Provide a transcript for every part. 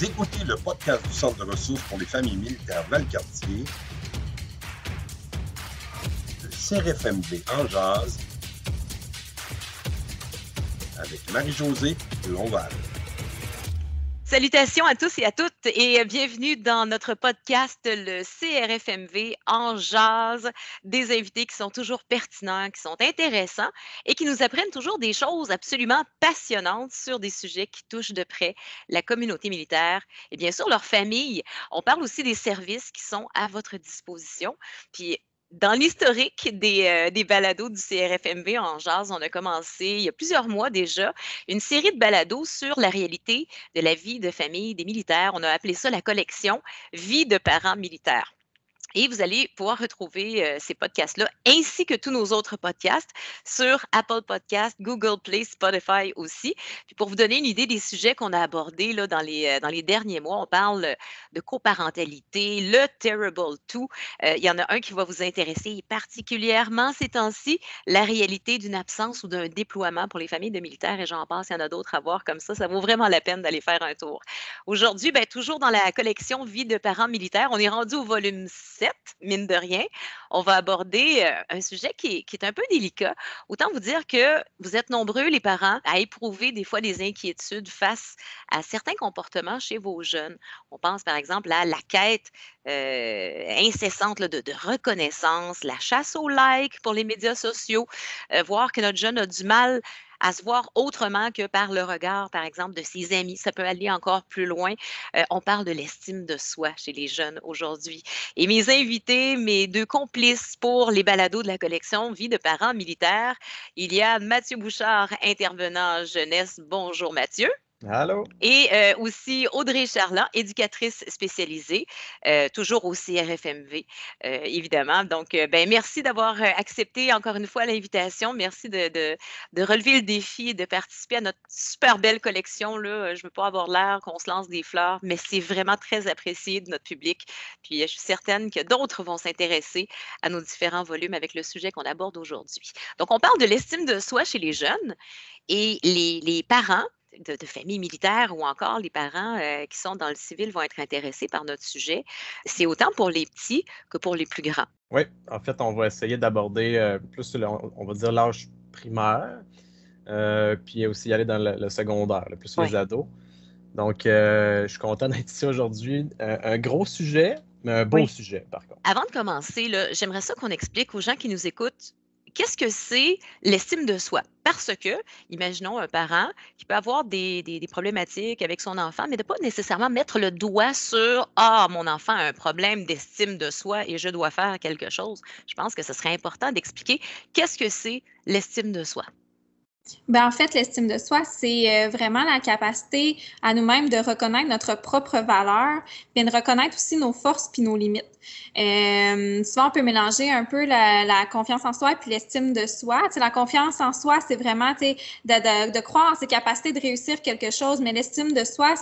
Vous écoutez le podcast du Centre de ressources pour les familles militaires Valcartier, le CRFMV en jazz, avec Marie-Josée Lonval. Salutations à tous et à toutes et bienvenue dans notre podcast, le CRFMV en jazz, des invités qui sont toujours pertinents, qui sont intéressants et qui nous apprennent toujours des choses absolument passionnantes sur des sujets qui touchent de près la communauté militaire et bien sûr leur famille. On parle aussi des services qui sont à votre disposition. Puis dans l'historique des balados du CRFMV en jazz, on a commencé il y a plusieurs mois déjà une série de balados sur la réalité de la vie de famille des militaires. On a appelé ça la collection Vie de parents militaires. Et vous allez pouvoir retrouver ces podcasts-là, ainsi que tous nos autres podcasts, sur Apple Podcasts, Google Play, Spotify aussi. Puis pour vous donner une idée des sujets qu'on a abordés là, dans les derniers mois, on parle de coparentalité, le Terrible 2. Il y en a un qui va vous intéresser particulièrement ces temps-ci, la réalité d'une absence ou d'un déploiement pour les familles de militaires, et j'en passe, il y en a d'autres à voir comme ça. Ça vaut vraiment la peine d'aller faire un tour. Aujourd'hui, toujours dans la collection Vie de parents militaires, on est rendu au volume 7, mine de rien. On va aborder un sujet qui est un peu délicat. Autant vous dire que vous êtes nombreux, les parents, à éprouver des fois des inquiétudes face à certains comportements chez vos jeunes. On pense par exemple à la quête incessante là, de reconnaissance, la chasse au like pour les médias sociaux, voir que notre jeune a du mal à se voir autrement que par le regard, par exemple, de ses amis. Ça peut aller encore plus loin. On parle de l'estime de soi chez les jeunes aujourd'hui. Et mes invités, mes deux complices pour les balados de la collection Vie de parents militaires, il y a Mathieu Bouchard, intervenant jeunesse. Bonjour Mathieu. Allô. Et aussi Audrey Charland, éducatrice spécialisée, toujours au CRFMV, évidemment. Donc, merci d'avoir accepté encore une fois l'invitation. Merci de relever le défi et de participer à notre super belle collection. Là. Je ne veux pas avoir l'air qu'on se lance des fleurs, mais c'est vraiment très apprécié de notre public. Puis, je suis certaine que d'autres vont s'intéresser à nos différents volumes avec le sujet qu'on aborde aujourd'hui. Donc, on parle de l'estime de soi chez les jeunes et les parents de familles militaires ou encore les parents qui sont dans le civil vont être intéressés par notre sujet. C'est autant pour les petits que pour les plus grands. Oui, en fait, on va essayer d'aborder plus, on va dire, l'âge primaire, puis aussi y aller dans le secondaire, plus les ados. Donc, je suis content d'être ici aujourd'hui. Un gros sujet, mais un beau sujet, par contre. Avant de commencer, là, j'aimerais ça qu'on explique aux gens qui nous écoutent qu'est-ce que c'est l'estime de soi? Parce que, imaginons un parent qui peut avoir des problématiques avec son enfant, mais de ne pas nécessairement mettre le doigt sur « Ah, mon enfant a un problème d'estime de soi et je dois faire quelque chose ». Je pense que ce serait important d'expliquer qu'est-ce que c'est l'estime de soi. En fait, l'estime de soi, c'est vraiment la capacité à nous-mêmes de reconnaître notre propre valeur, puis de reconnaître aussi nos forces puis nos limites. Souvent, on peut mélanger un peu la confiance en soi et puis l'estime de soi. T'sais, la confiance en soi, c'est vraiment de croire en ses capacités de réussir quelque chose, mais l'estime de soi,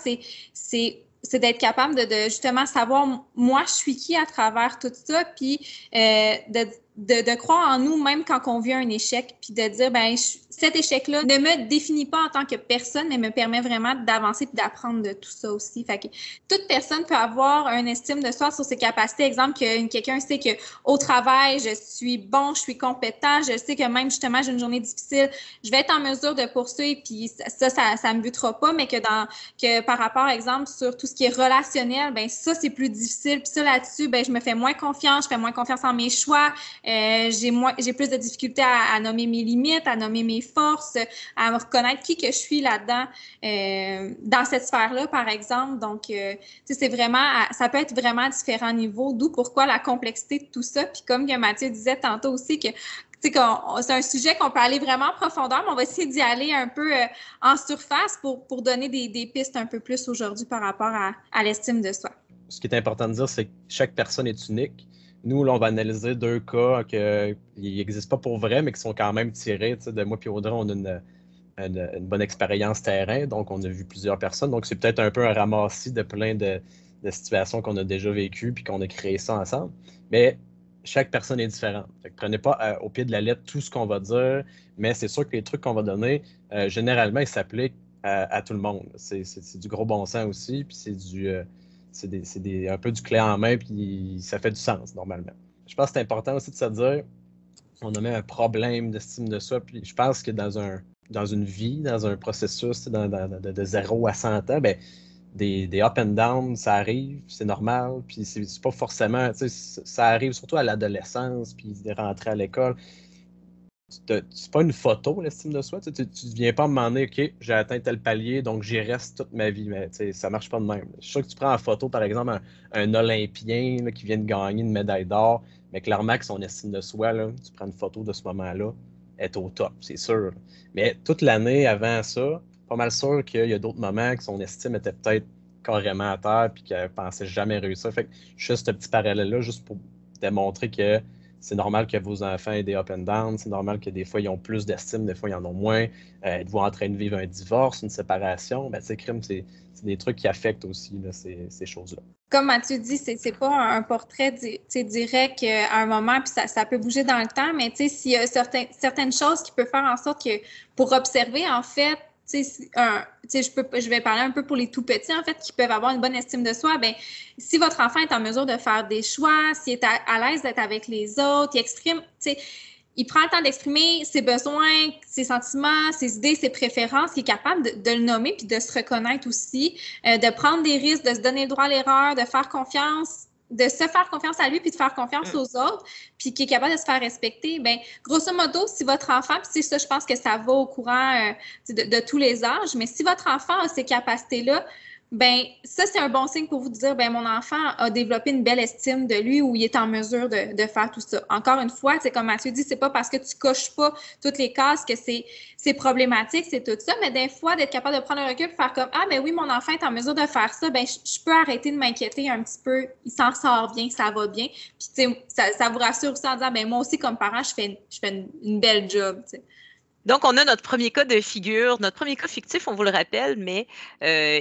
c'est d'être capable de justement savoir moi je suis qui à travers tout ça, puis de croire en nous même quand on vit un échec, puis de dire cet échec-là ne me définit pas en tant que personne, mais me permet vraiment d'avancer et d'apprendre de tout ça aussi. Fait que toute personne peut avoir une estime de soi sur ses capacités. Exemple, que quelqu'un sait que au travail, je suis bon, je suis compétent, je sais que même justement j'ai une journée difficile, je vais être en mesure de poursuivre, puis ça me butera pas, mais que par rapport, exemple, sur tout ce qui est relationnel, ça c'est plus difficile. Puis ça là-dessus, je me fais moins confiance, je fais moins confiance en mes choix, j'ai plus de difficultés à nommer mes limites, à nommer mes forces, à me reconnaître qui que je suis là-dedans, dans cette sphère-là, par exemple. Donc, c'est vraiment, ça peut être vraiment à différents niveaux, d'où pourquoi la complexité de tout ça. Puis comme Mathieu disait tantôt aussi que c'est un sujet qu'on peut aller vraiment en profondeur, mais on va essayer d'y aller un peu en surface pour donner des pistes un peu plus aujourd'hui par rapport à l'estime de soi. Ce qui est important de dire, c'est que chaque personne est unique. Nous, là, on va analyser deux cas qui n'existent pas pour vrai, mais qui sont quand même tirés. De moi et Audrey, on a une bonne expérience terrain, donc on a vu plusieurs personnes. Donc, c'est peut-être un peu un ramassis de plein de situations qu'on a déjà vécues puis qu'on a créé ça ensemble. Mais chaque personne est différente. Fait que prenez pas au pied de la lettre tout ce qu'on va dire, mais c'est sûr que les trucs qu'on va donner, généralement, ils s'appliquent à tout le monde. C'est du gros bon sens aussi, puis c'est un peu du clé en main, puis ça fait du sens normalement. Je pense que c'est important aussi de se dire, on a même un problème d'estime de soi, puis je pense que dans une vie, dans un processus de 0 à 100 ans, ben, des up and down, ça arrive, c'est normal, puis c'est pas forcément, ça arrive surtout à l'adolescence, puis de rentrer à l'école. C'est pas une photo, l'estime de soi. Tu ne viens pas me demander, OK, j'ai atteint tel palier, donc j'y reste toute ma vie. Mais ça marche pas de même. Je suis sûr que tu prends en photo, par exemple, un Olympien là, qui vient de gagner une médaille d'or, mais clairement que son estime de soi, là, tu prends une photo de ce moment-là, est au top, c'est sûr. Mais toute l'année avant ça, pas mal sûr qu'il y a d'autres moments que son estime était peut-être carrément à terre puis qu'elle pensait jamais réussir. Fait que juste ce petit parallèle-là, juste pour démontrer que c'est normal que vos enfants aient des up and down, c'est normal que des fois, ils ont plus d'estime, des fois, ils en ont moins. Êtes-vous en train de vivre un divorce, une séparation? Ben, crime, c'est des trucs qui affectent aussi là, ces choses-là. Comme Mathieu dit, c'est pas un portrait direct à un moment, puis ça peut bouger dans le temps, mais s'il y a certaines choses qui peuvent faire en sorte que, pour observer, en fait, je vais parler un peu pour les tout petits, en fait, qui peuvent avoir une bonne estime de soi. Ben, si votre enfant est en mesure de faire des choix, s'il est à l'aise d'être avec les autres, il exprime, il prend le temps d'exprimer ses besoins, ses sentiments, ses idées, ses préférences, il est capable de le nommer puis de se reconnaître aussi, de prendre des risques, de se donner le droit à l'erreur, de faire confiance, de se faire confiance à lui puis de faire confiance aux autres, puis qui est capable de se faire respecter. Bien, grosso modo, si votre enfant, puis ça, je pense que ça va au courant de tous les âges, mais si votre enfant a ces capacités-là, ben ça, c'est un bon signe pour vous de dire, ben mon enfant a développé une belle estime de lui ou il est en mesure de faire tout ça. Encore une fois, c'est comme Mathieu dit, c'est pas parce que tu coches pas toutes les cases que c'est problématique, c'est tout ça, mais des fois, d'être capable de prendre un recul et faire comme, ah ben oui, mon enfant est en mesure de faire ça, ben je peux arrêter de m'inquiéter un petit peu, il s'en sort bien, ça va bien. Puis tu sais, ça vous rassure aussi en disant, ben moi aussi, comme parent, je fais une belle job, tu sais. Donc, on a notre premier cas de figure, notre premier cas fictif, on vous le rappelle, mais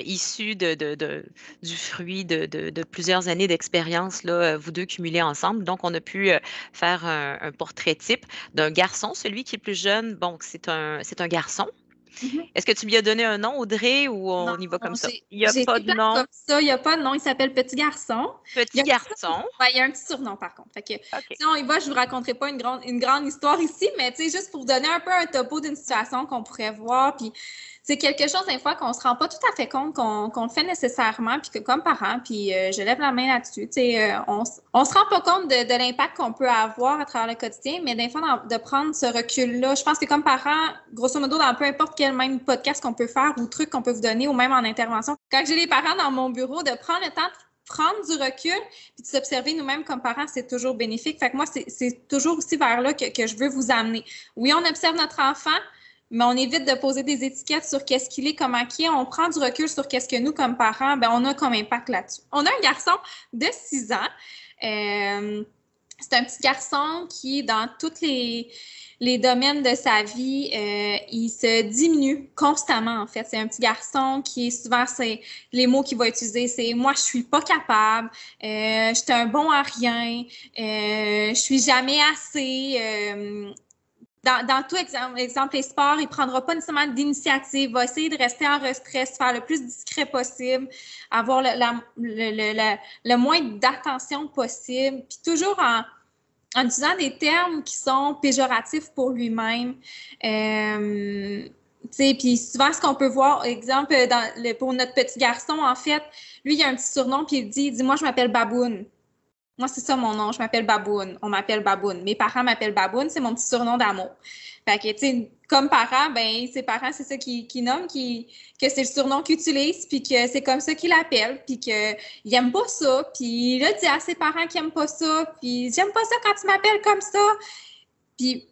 issu du fruit de plusieurs années d'expérience, vous deux cumulés ensemble. Donc, on a pu faire un portrait type d'un garçon, celui qui est plus jeune. Bon, c'est un garçon. Mm-hmm. Est-ce que tu lui as donné un nom, Audrey, ou on y va comme ça? Il n'y a pas de nom. Comme ça, il n'y a pas de nom. Il s'appelle Petit Garçon. Petit Garçon. Il y a un petit surnom, par contre. Fait que, si on y va, je ne vous raconterai pas une grande histoire ici, mais juste pour vous donner un peu un topo d'une situation qu'on pourrait voir. Puis, c'est quelque chose, des fois, qu'on ne se rend pas tout à fait compte qu'on le fait nécessairement, puis que comme parent, puis je lève la main là-dessus, on ne se rend pas compte de l'impact qu'on peut avoir à travers le quotidien, mais des fois, de prendre ce recul-là, je pense que comme parent, grosso modo, dans peu importe quel même podcast qu'on peut faire ou truc qu'on peut vous donner, ou même en intervention, quand j'ai les parents dans mon bureau, de prendre le temps de prendre du recul puis de s'observer nous-mêmes comme parents, c'est toujours bénéfique. Fait que moi, c'est toujours aussi vers là que je veux vous amener. Oui, on observe notre enfant, mais on évite de poser des étiquettes sur qu'est-ce qu'il est, comment il est. On prend du recul sur qu'est-ce que nous, comme parents, ben, on a comme impact là-dessus. On a un garçon de 6 ans. C'est un petit garçon qui, dans tous les domaines de sa vie, il se diminue constamment, en fait. C'est un petit garçon qui, souvent, les mots qu'il va utiliser, c'est « moi, je suis pas capable, je suis un bon à rien, je suis jamais assez ». Dans tout exemple les sports, il ne prendra pas nécessairement d'initiative, va essayer de rester en retrait, se faire le plus discret possible, avoir le moins d'attention possible, puis toujours en utilisant des termes qui sont péjoratifs pour lui-même. Puis souvent, ce qu'on peut voir, exemple, pour notre petit garçon, en fait, lui, il a un petit surnom, puis il dit « moi, je m'appelle Baboune ». Moi, c'est ça mon nom, je m'appelle Baboune. On m'appelle Baboune. Mes parents m'appellent Baboune, c'est mon petit surnom d'amour. Fait que, tu sais, comme parent, ben ses parents, c'est ça qu'ils nomment, que c'est le surnom qu'ils utilisent, puis que c'est comme ça qu'ils l'appellent, puis qu'il n'aime pas ça, puis là, il dit à ses parents qu'il n'aime pas ça, puis j'aime pas ça quand tu m'appelles comme ça. Puis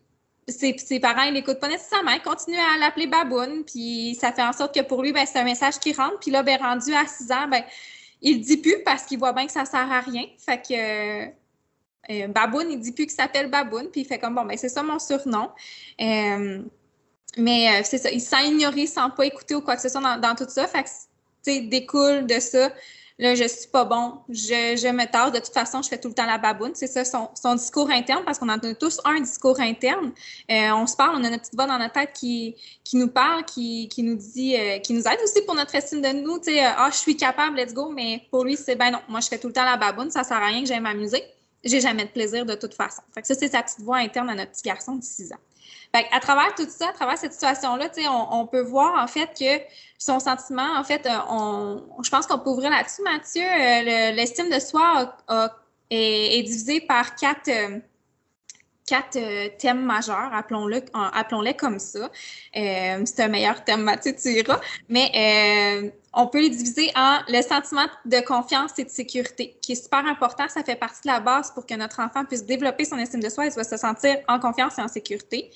ses parents, ils n'écoutent pas nécessairement, ils continuent à l'appeler Baboune, puis ça fait en sorte que pour lui, ben c'est un message qui rentre, puis là, ben rendu à 6 ans, ben il le dit plus parce qu'il voit bien que ça sert à rien. Fait que Baboune, il dit plus qu'il s'appelle Baboune, puis il fait comme, bon, ben c'est ça mon surnom. Mais c'est ça, il se sent ignoré, il ne se sent pas écouté ou quoi que ce soit dans tout ça. Fait que, tu sais, découle de ça là, je suis pas bon, je me tasse, de toute façon, je fais tout le temps la baboune. C'est ça, son discours interne, parce qu'on en a tous un discours interne. On se parle, on a notre petite voix dans notre tête qui nous parle, qui nous dit, qui nous aide aussi pour notre estime de nous, tu sais, je suis capable, let's go, mais pour lui, c'est ben non, moi, je fais tout le temps la baboune, ça sert à rien que j'aille m'amuser. J'ai jamais de plaisir de toute façon. Fait que ça, c'est sa petite voix interne à notre petit garçon de 6 ans. Fait à travers tout ça, à travers cette situation-là, on peut voir en fait que son sentiment, en fait, je pense qu'on peut ouvrir là-dessus, Mathieu. L'estime de soi est divisée par quatre thèmes majeurs, appelons-les comme ça. C'est un meilleur thème, Mathieu, tu iras. Mais on peut les diviser en le sentiment de confiance et de sécurité, qui est super important. Ça fait partie de la base pour que notre enfant puisse développer son estime de soi et se sentir en confiance et en sécurité.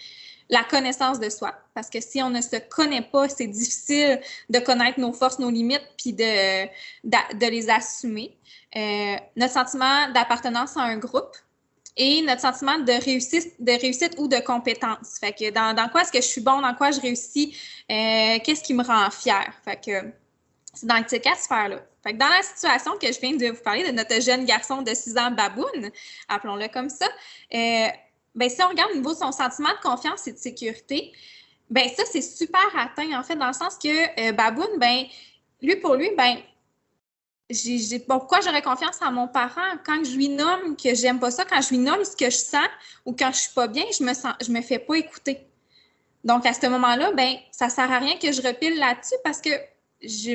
La connaissance de soi, parce que si on ne se connaît pas, c'est difficile de connaître nos forces, nos limites, puis de les assumer. Notre sentiment d'appartenance à un groupe et notre sentiment de réussite ou de compétence. Fait que dans quoi est-ce que je suis bon, dans quoi je réussis, qu'est-ce qui me rend fière. Fait que c'est dans ces quatre sphères-là. Fait que dans la situation que je viens de vous parler de notre jeune garçon de 6 ans, Baboune, appelons-le comme ça, si on regarde au niveau de son sentiment de confiance et de sécurité, ça, c'est super atteint, en fait, dans le sens que Baboune, pour lui, pourquoi j'aurais confiance en mon parent quand je lui nomme que j'aime pas ça, quand je lui nomme ce que je sens ou quand je suis pas bien, je me fais pas écouter. Donc, à ce moment-là, ça sert à rien que je repile là-dessus parce que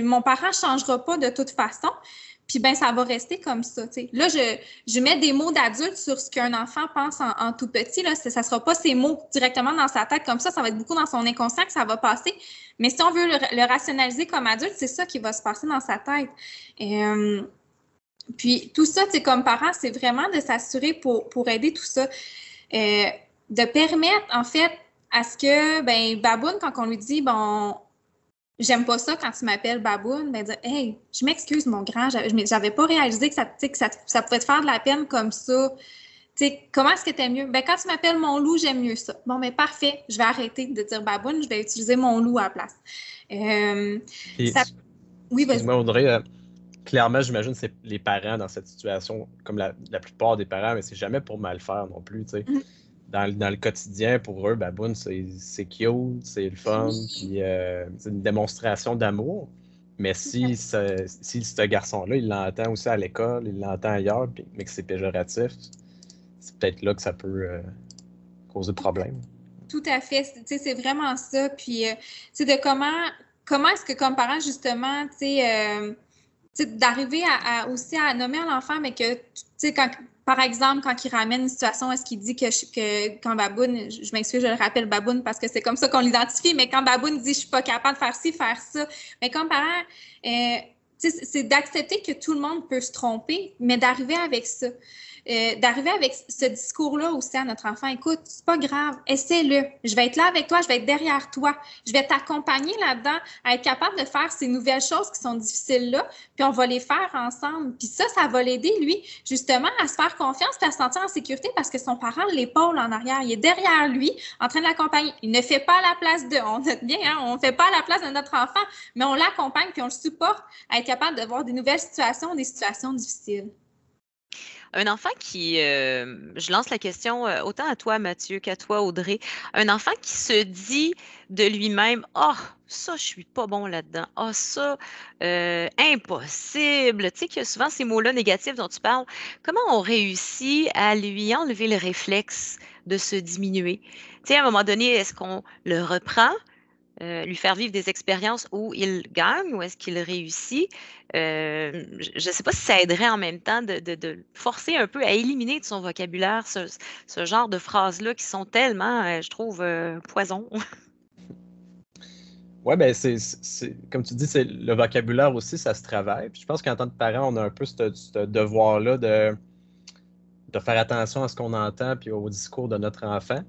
mon parent changera pas de toute façon. Puis, ça va rester comme ça, tu sais. Là, je mets des mots d'adulte sur ce qu'un enfant pense en tout petit, là. Ça sera pas ces mots directement dans sa tête comme ça va être beaucoup dans son inconscient que ça va passer. Mais si on veut le rationaliser comme adulte, c'est ça qui va se passer dans sa tête. Puis, tout ça, tu sais, comme parent, c'est vraiment de s'assurer pour aider tout ça, de permettre, en fait, à ce que, Baboune, quand on lui dit, j'aime pas ça quand tu m'appelles Baboune, dire hey, je m'excuse, mon grand, j'avais pas réalisé que ça pouvait te faire de la peine comme ça. T'sais, comment est-ce que t'aimes mieux? Quand tu m'appelles mon loup, j'aime mieux ça. Bon, parfait, je vais arrêter de dire Baboune, je vais utiliser mon loup à la place. Oui, excuse-moi, Audrey, clairement, j'imagine que c'est les parents dans cette situation, comme la plupart des parents, mais c'est jamais pour mal faire non plus, tu sais. Mm-hmm. Dans le quotidien, pour eux, Baboune, c'est cute, c'est le fun, puis c'est une démonstration d'amour. Mais si ce garçon-là, il l'entend aussi à l'école, il l'entend ailleurs, mais que c'est péjoratif, c'est peut-être là que ça peut causer problème. Tout à fait. C'est vraiment ça. Puis, de comment est-ce que, comme parent, justement, d'arriver aussi à nommer à l'enfant, mais que, par exemple, quand il ramène une situation, est-ce qu'il dit que quand Baboune, je m'excuse, je le rappelle Baboune parce que c'est comme ça qu'on l'identifie, mais quand Baboune dit « je suis pas capable de faire ci, faire ça », mais comme parent, c'est d'accepter que tout le monde peut se tromper, mais d'arriver avec ça. D'arriver avec ce discours-là aussi à notre enfant. Écoute, c'est pas grave, essaie-le. Je vais être là avec toi, je vais être derrière toi. Je vais t'accompagner là-dedans à être capable de faire ces nouvelles choses qui sont difficiles-là, puis on va les faire ensemble. Puis ça va l'aider, lui, justement, à se faire confiance et à se sentir en sécurité parce que son parent l'épaule en arrière. Il est derrière lui, en train de l'accompagner. Il ne fait pas à la place de... On note bien, hein? On ne fait pas à la place de notre enfant, mais on l'accompagne puis on le supporte à être capable de voir des nouvelles situations, des situations difficiles. Un enfant qui, je lance la question autant à toi, Mathieu, qu'à toi, Audrey. Un enfant qui se dit de lui-même, « Ah, ça, je suis pas bon là-dedans. Ah, ça, impossible. » Tu sais, qu'il y a souvent ces mots-là négatifs dont tu parles. Comment on réussit à lui enlever le réflexe de se diminuer? Tu sais, à un moment donné, est-ce qu'on le reprend? Lui faire vivre des expériences où il gagne ou est-ce qu'il réussit? Je ne sais pas si ça aiderait en même temps de forcer un peu à éliminer de son vocabulaire ce genre de phrases-là qui sont tellement, je trouve, poison. Oui, comme tu dis, le vocabulaire aussi, ça se travaille. Puis je pense qu'en tant que parent, on a un peu ce devoir-là de faire attention à ce qu'on entend puis au discours de notre enfant.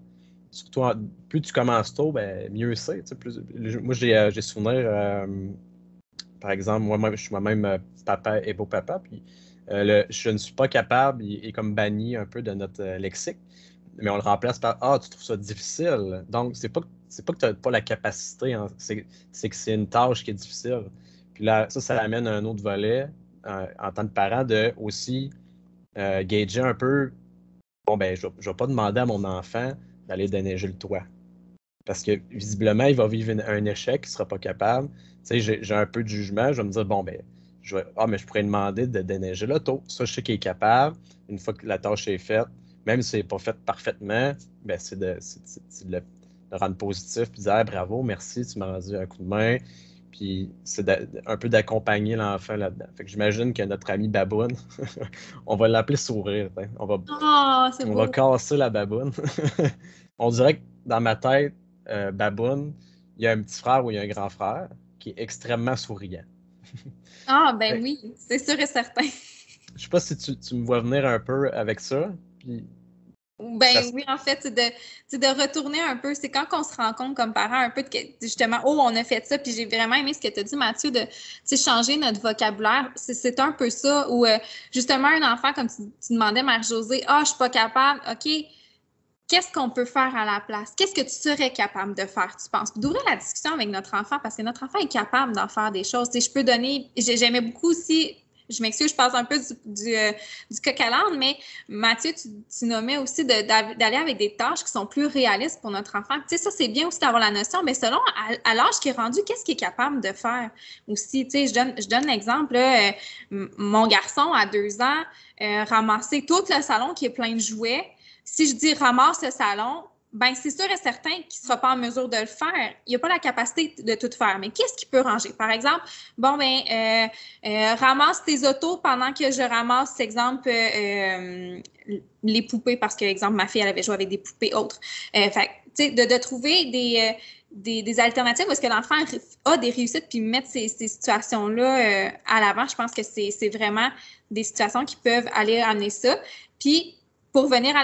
Surtout, plus tu commences tôt, mieux c'est. Moi, j'ai souvenir, par exemple, je suis moi-même papa et beau-papa, puis je ne suis pas capable, il est comme banni un peu de notre lexique, mais on le remplace par « Ah, tu trouves ça difficile ». Donc, c'est pas que tu n'as pas la capacité, hein, c'est que c'est une tâche qui est difficile. Puis là, ça amène un autre volet. en tant que parent de aussi gager un peu, bon, ben, je ne vais pas demander à mon enfant d'aller déneiger le toit. Parce que visiblement, il va vivre un échec, il ne sera pas capable. Tu sais, j'ai un peu de jugement, je vais me dire, bon, ben, mais je pourrais demander de déneiger l'auto. Ça, je sais qu'il est capable. Une fois que la tâche est faite, même si ce n'est pas fait parfaitement, ben, c'est de le rendre positif, puis dire bravo, merci, tu m'as rendu un coup de main. Puis c'est un peu d'accompagner l'enfant là-dedans. Fait que j'imagine que notre ami Baboune, on va l'appeler Sourire. Hein. On va casser la baboune. On dirait que dans ma tête, Baboune, il y a un petit frère ou il y a un grand frère qui est extrêmement souriant. Ben oui, c'est sûr et certain. Je sais pas si tu me vois venir un peu avec ça. Puis oui, en fait, c'est de retourner un peu. C'est quand on se rend compte comme parent un peu de justement, on a fait ça, puis j'ai vraiment aimé ce que tu as dit, Mathieu, de changer notre vocabulaire. C'est un peu ça, où justement, un enfant, comme tu demandais, Marie-Josée, je suis pas capable, OK, qu'est-ce qu'on peut faire à la place? Qu'est-ce que tu serais capable de faire, tu penses? Puis d'ouvrir la discussion avec notre enfant, parce que notre enfant est capable d'en faire des choses. Je peux donner, j'aimais beaucoup aussi. Je m'excuse, je passe un peu du coq à l'âne, mais Mathieu, tu nommais aussi d'aller avec des tâches qui sont plus réalistes pour notre enfant. Tu sais, ça, c'est bien aussi d'avoir la notion, mais selon à l'âge qui est rendu, qu'est-ce qu'il est capable de faire aussi? Tu sais, je donne l'exemple, là, mon garçon à 2 ans, ramasser tout le salon qui est plein de jouets. Si je dis ramasse le salon, ben c'est sûr et certain qu'il ne sera pas en mesure de le faire. Il n'a pas la capacité de tout faire. Mais qu'est-ce qu'il peut ranger? Par exemple, ramasse tes autos pendant que je ramasse, exemple, les poupées, parce que, exemple, ma fille, elle avait joué avec des poupées autres. De trouver des alternatives où est-ce que l'enfant a des réussites puis mettre ces situations-là à l'avant. Je pense que c'est vraiment des situations qui peuvent aller amener ça. Puis, pour venir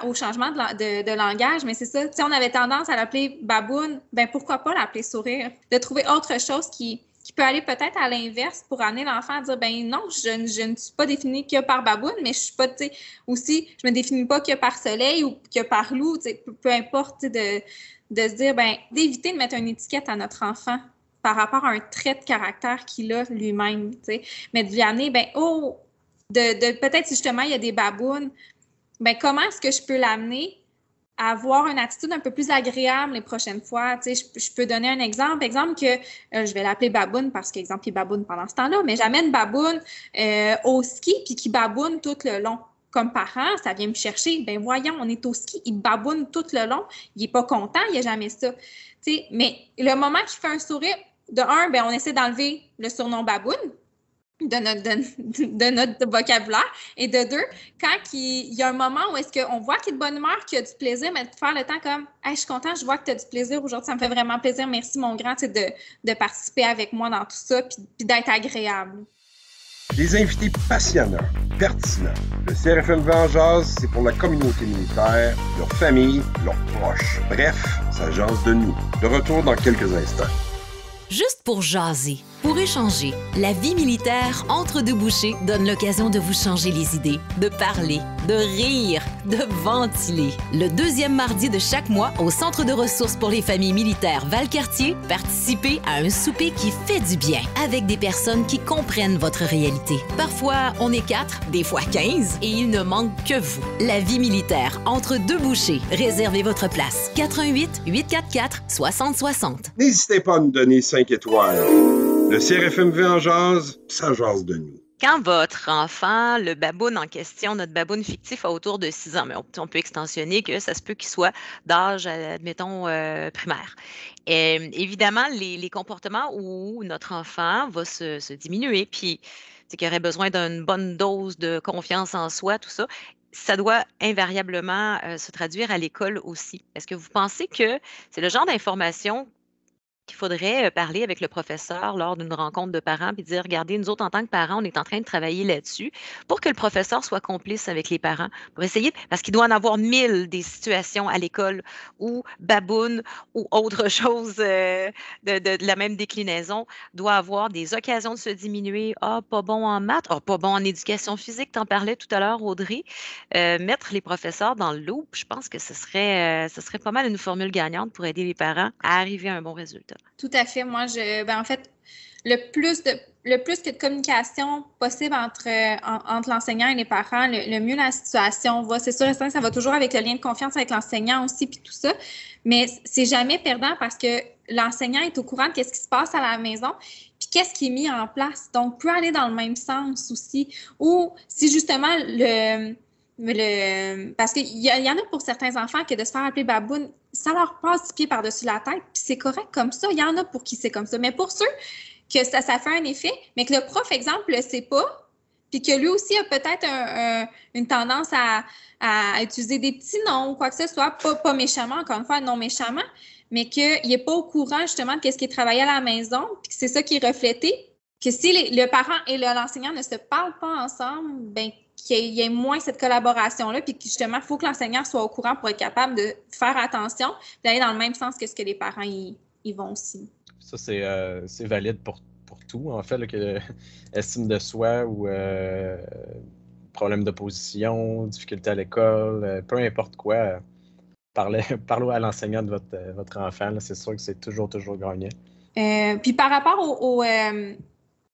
au changement de langage, mais c'est ça, si on avait tendance à l'appeler baboune, ben pourquoi pas l'appeler sourire? De trouver autre chose qui peut aller peut-être à l'inverse pour amener l'enfant à dire, ben non, je ne suis pas définie que par baboune, mais je suis pas, tu sais, aussi, je me définis pas que par soleil ou que par loup, tu sais, peu importe, tu sais, de se dire, ben d'éviter de mettre une étiquette à notre enfant par rapport à un trait de caractère qu'il a lui-même, tu sais, mais de lui amener, ben peut-être justement, il y a des babounes, ben comment est-ce que je peux l'amener à avoir une attitude un peu plus agréable les prochaines fois? Tu sais, je peux donner un exemple. Exemple que je vais l'appeler Baboune parce qu'exemple, il baboune pendant ce temps-là, mais j'amène Baboune au ski puis qui baboune tout le long. Comme parent, ça vient me chercher. Ben voyons, on est au ski, il baboune tout le long. Il n'est pas content, il n'y a jamais ça. Tu sais, mais le moment qu'il fait un sourire, de un, ben on essaie d'enlever le surnom Baboune de notre vocabulaire. Et de 2, quand il y a un moment où est-ce qu'on voit qu'il est de bonne humeur, qu'il a du plaisir, mais de faire le temps comme « Hey, je suis content, je vois que tu as du plaisir aujourd'hui, ça me fait vraiment plaisir, merci mon grand, de participer avec moi dans tout ça, puis d'être agréable. » Des invités passionnants, pertinents. Le CRFMV en jase, c'est pour la communauté militaire, leur famille, leurs proches. Bref, ça jase de nous. De retour dans quelques instants. Juste pour jaser, pour échanger, la vie militaire entre deux bouchées donne l'occasion de vous changer les idées, de parler, de rire, de ventiler. Le 2e mardi de chaque mois, au Centre de ressources pour les familles militaires Valcartier, participez à un souper qui fait du bien, avec des personnes qui comprennent votre réalité. Parfois, on est 4, des fois 15, et il ne manque que vous. La vie militaire entre deux bouchées. Réservez votre place. 88 844 6060. N'hésitez pas à nous donner 5 étoiles. Le CRFMV en jase, ça jase de nous. Quand votre enfant, le baboune en question, notre baboune fictif, a autour de 6 ans, mais on peut extensionner que ça se peut qu'il soit d'âge, admettons, primaire. Évidemment, les comportements où notre enfant va se diminuer, puis qu'il aurait besoin d'une bonne dose de confiance en soi, tout ça, ça doit invariablement se traduire à l'école aussi. Est-ce que vous pensez que c'est le genre d'information qu'il faudrait parler avec le professeur lors d'une rencontre de parents puis dire, regardez, nous autres, en tant que parents, on est en train de travailler là-dessus pour que le professeur soit complice avec les parents, pour essayer, parce qu'il doit en avoir 1000 des situations à l'école où baboune ou autre chose de la même déclinaison doit avoir des occasions de se diminuer. Ah, pas bon en maths, pas bon en éducation physique, t'en parlais tout à l'heure, Audrey. Mettre les professeurs dans le loop, je pense que ce serait pas mal une formule gagnante pour aider les parents à arriver à un bon résultat. Tout à fait. Moi, en fait, le plus que de communication possible entre l'enseignant et les parents, le mieux la situation va. C'est sûr et certain, ça va toujours avec le lien de confiance avec l'enseignant aussi, puis tout ça. Mais c'est jamais perdant parce que l'enseignant est au courant de ce qui se passe à la maison, puis qu'est-ce qui est mis en place. Donc, peut aller dans le même sens aussi. Ou si justement parce qu'il y en a pour certains enfants que de se faire appeler baboune, ça leur passe 10 pieds par-dessus la tête, puis c'est correct comme ça. Il y en a pour qui c'est comme ça. Mais pour ceux que ça fait un effet, mais que le prof, exemple, ne le sait pas, puis que lui aussi a peut-être une tendance à utiliser des petits noms ou quoi que ce soit, pas méchamment, encore une fois, non méchamment, mais qu'il n'est pas au courant justement de ce qui est travaillé à la maison, puis que c'est ça qui est reflété, que si le parent et l'enseignant ne se parlent pas ensemble, ben qu'il y ait moins cette collaboration-là, puis que justement, il faut que l'enseignant soit au courant pour être capable de faire attention, d'aller dans le même sens que ce que les parents y vont aussi. Ça, c'est valide pour tout, en fait, là, que estime de soi ou problème d'opposition, difficulté à l'école, peu importe quoi, parlez à l'enseignant de votre enfant, là, c'est sûr que c'est toujours gagnant. Puis par rapport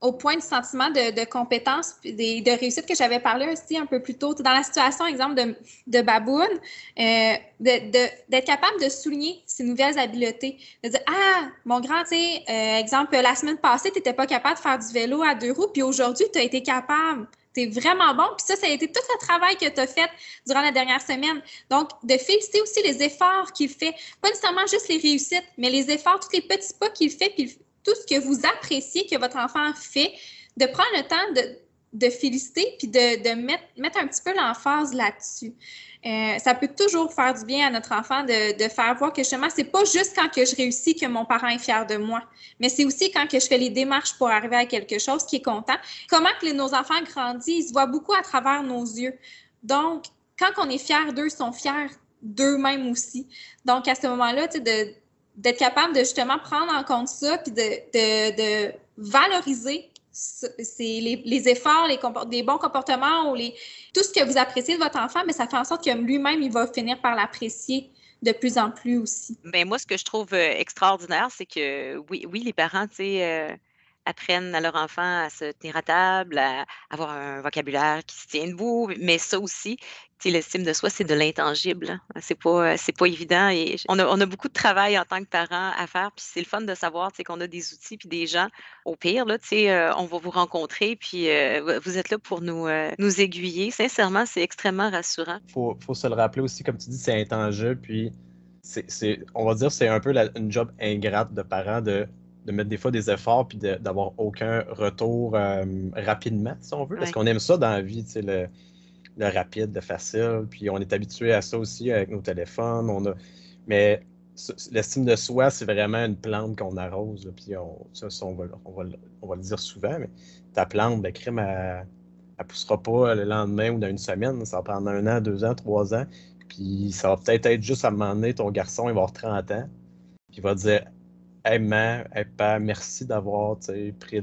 au point du sentiment de compétence et de réussite que j'avais parlé aussi un peu plus tôt, dans la situation, exemple, de baboune, d'être capable de souligner ses nouvelles habiletés. De dire, mon grand, tu sais, exemple, la semaine passée, tu n'étais pas capable de faire du vélo à 2 roues, puis aujourd'hui, tu as été capable. Tu es vraiment bon. Puis ça a été tout le travail que tu as fait durant la dernière semaine. Donc, de féliciter aussi les efforts qu'il fait. Pas nécessairement juste les réussites, mais les efforts, tous les petits pas qu'il fait, puis tout ce que vous appréciez que votre enfant fait, de prendre le temps de féliciter puis de mettre un petit peu l'emphase là-dessus. Ça peut toujours faire du bien à notre enfant de faire voir que justement, c'est pas juste quand que je réussis que mon parent est fier de moi, mais c'est aussi quand que je fais les démarches pour arriver à quelque chose qui est content. Comment que nos enfants grandissent, ils se voient beaucoup à travers nos yeux. Donc, quand on est fier d'eux, ils sont fiers d'eux-mêmes aussi. Donc, à ce moment-là, tu sais, d'être capable de justement prendre en compte ça puis de valoriser les efforts, les bons comportements ou tout ce que vous appréciez de votre enfant, mais ça fait en sorte que lui-même, il va finir par l'apprécier de plus en plus aussi. Bien, moi, ce que je trouve extraordinaire, c'est que oui, les parents, tu sais, apprennent à leur enfant à se tenir à table, à avoir un vocabulaire qui se tient debout, mais ça aussi, tu sais, l'estime de soi, c'est de l'intangible. Hein. C'est pas évident et on a beaucoup de travail en tant que parents à faire, puis c'est le fun de savoir, tu sais, qu'on a des outils puis des gens, au pire, là, tu sais, on va vous rencontrer, puis vous êtes là pour nous aiguiller. Sincèrement, c'est extrêmement rassurant. Faut se le rappeler aussi, comme tu dis, c'est intangible, puis on va dire, c'est un peu une job ingrate de parents de mettre des fois des efforts puis d'avoir aucun retour rapidement, si on veut. Parce qu'on aime ça dans la vie, tu sais, le rapide, le facile. Puis on est habitué à ça aussi avec nos téléphones. Mais l'estime de soi, c'est vraiment une plante qu'on arrose. Là, puis on va le dire souvent, mais ta plante, ben, crème, elle ne poussera pas le lendemain ou dans une semaine. Ça va prendre 1 an, 2 ans, 3 ans. Puis ça va peut-être être juste à un moment donné, ton garçon, il va avoir 30 ans. Puis il va dire hey, maman, hey, papa, merci d'avoir pris.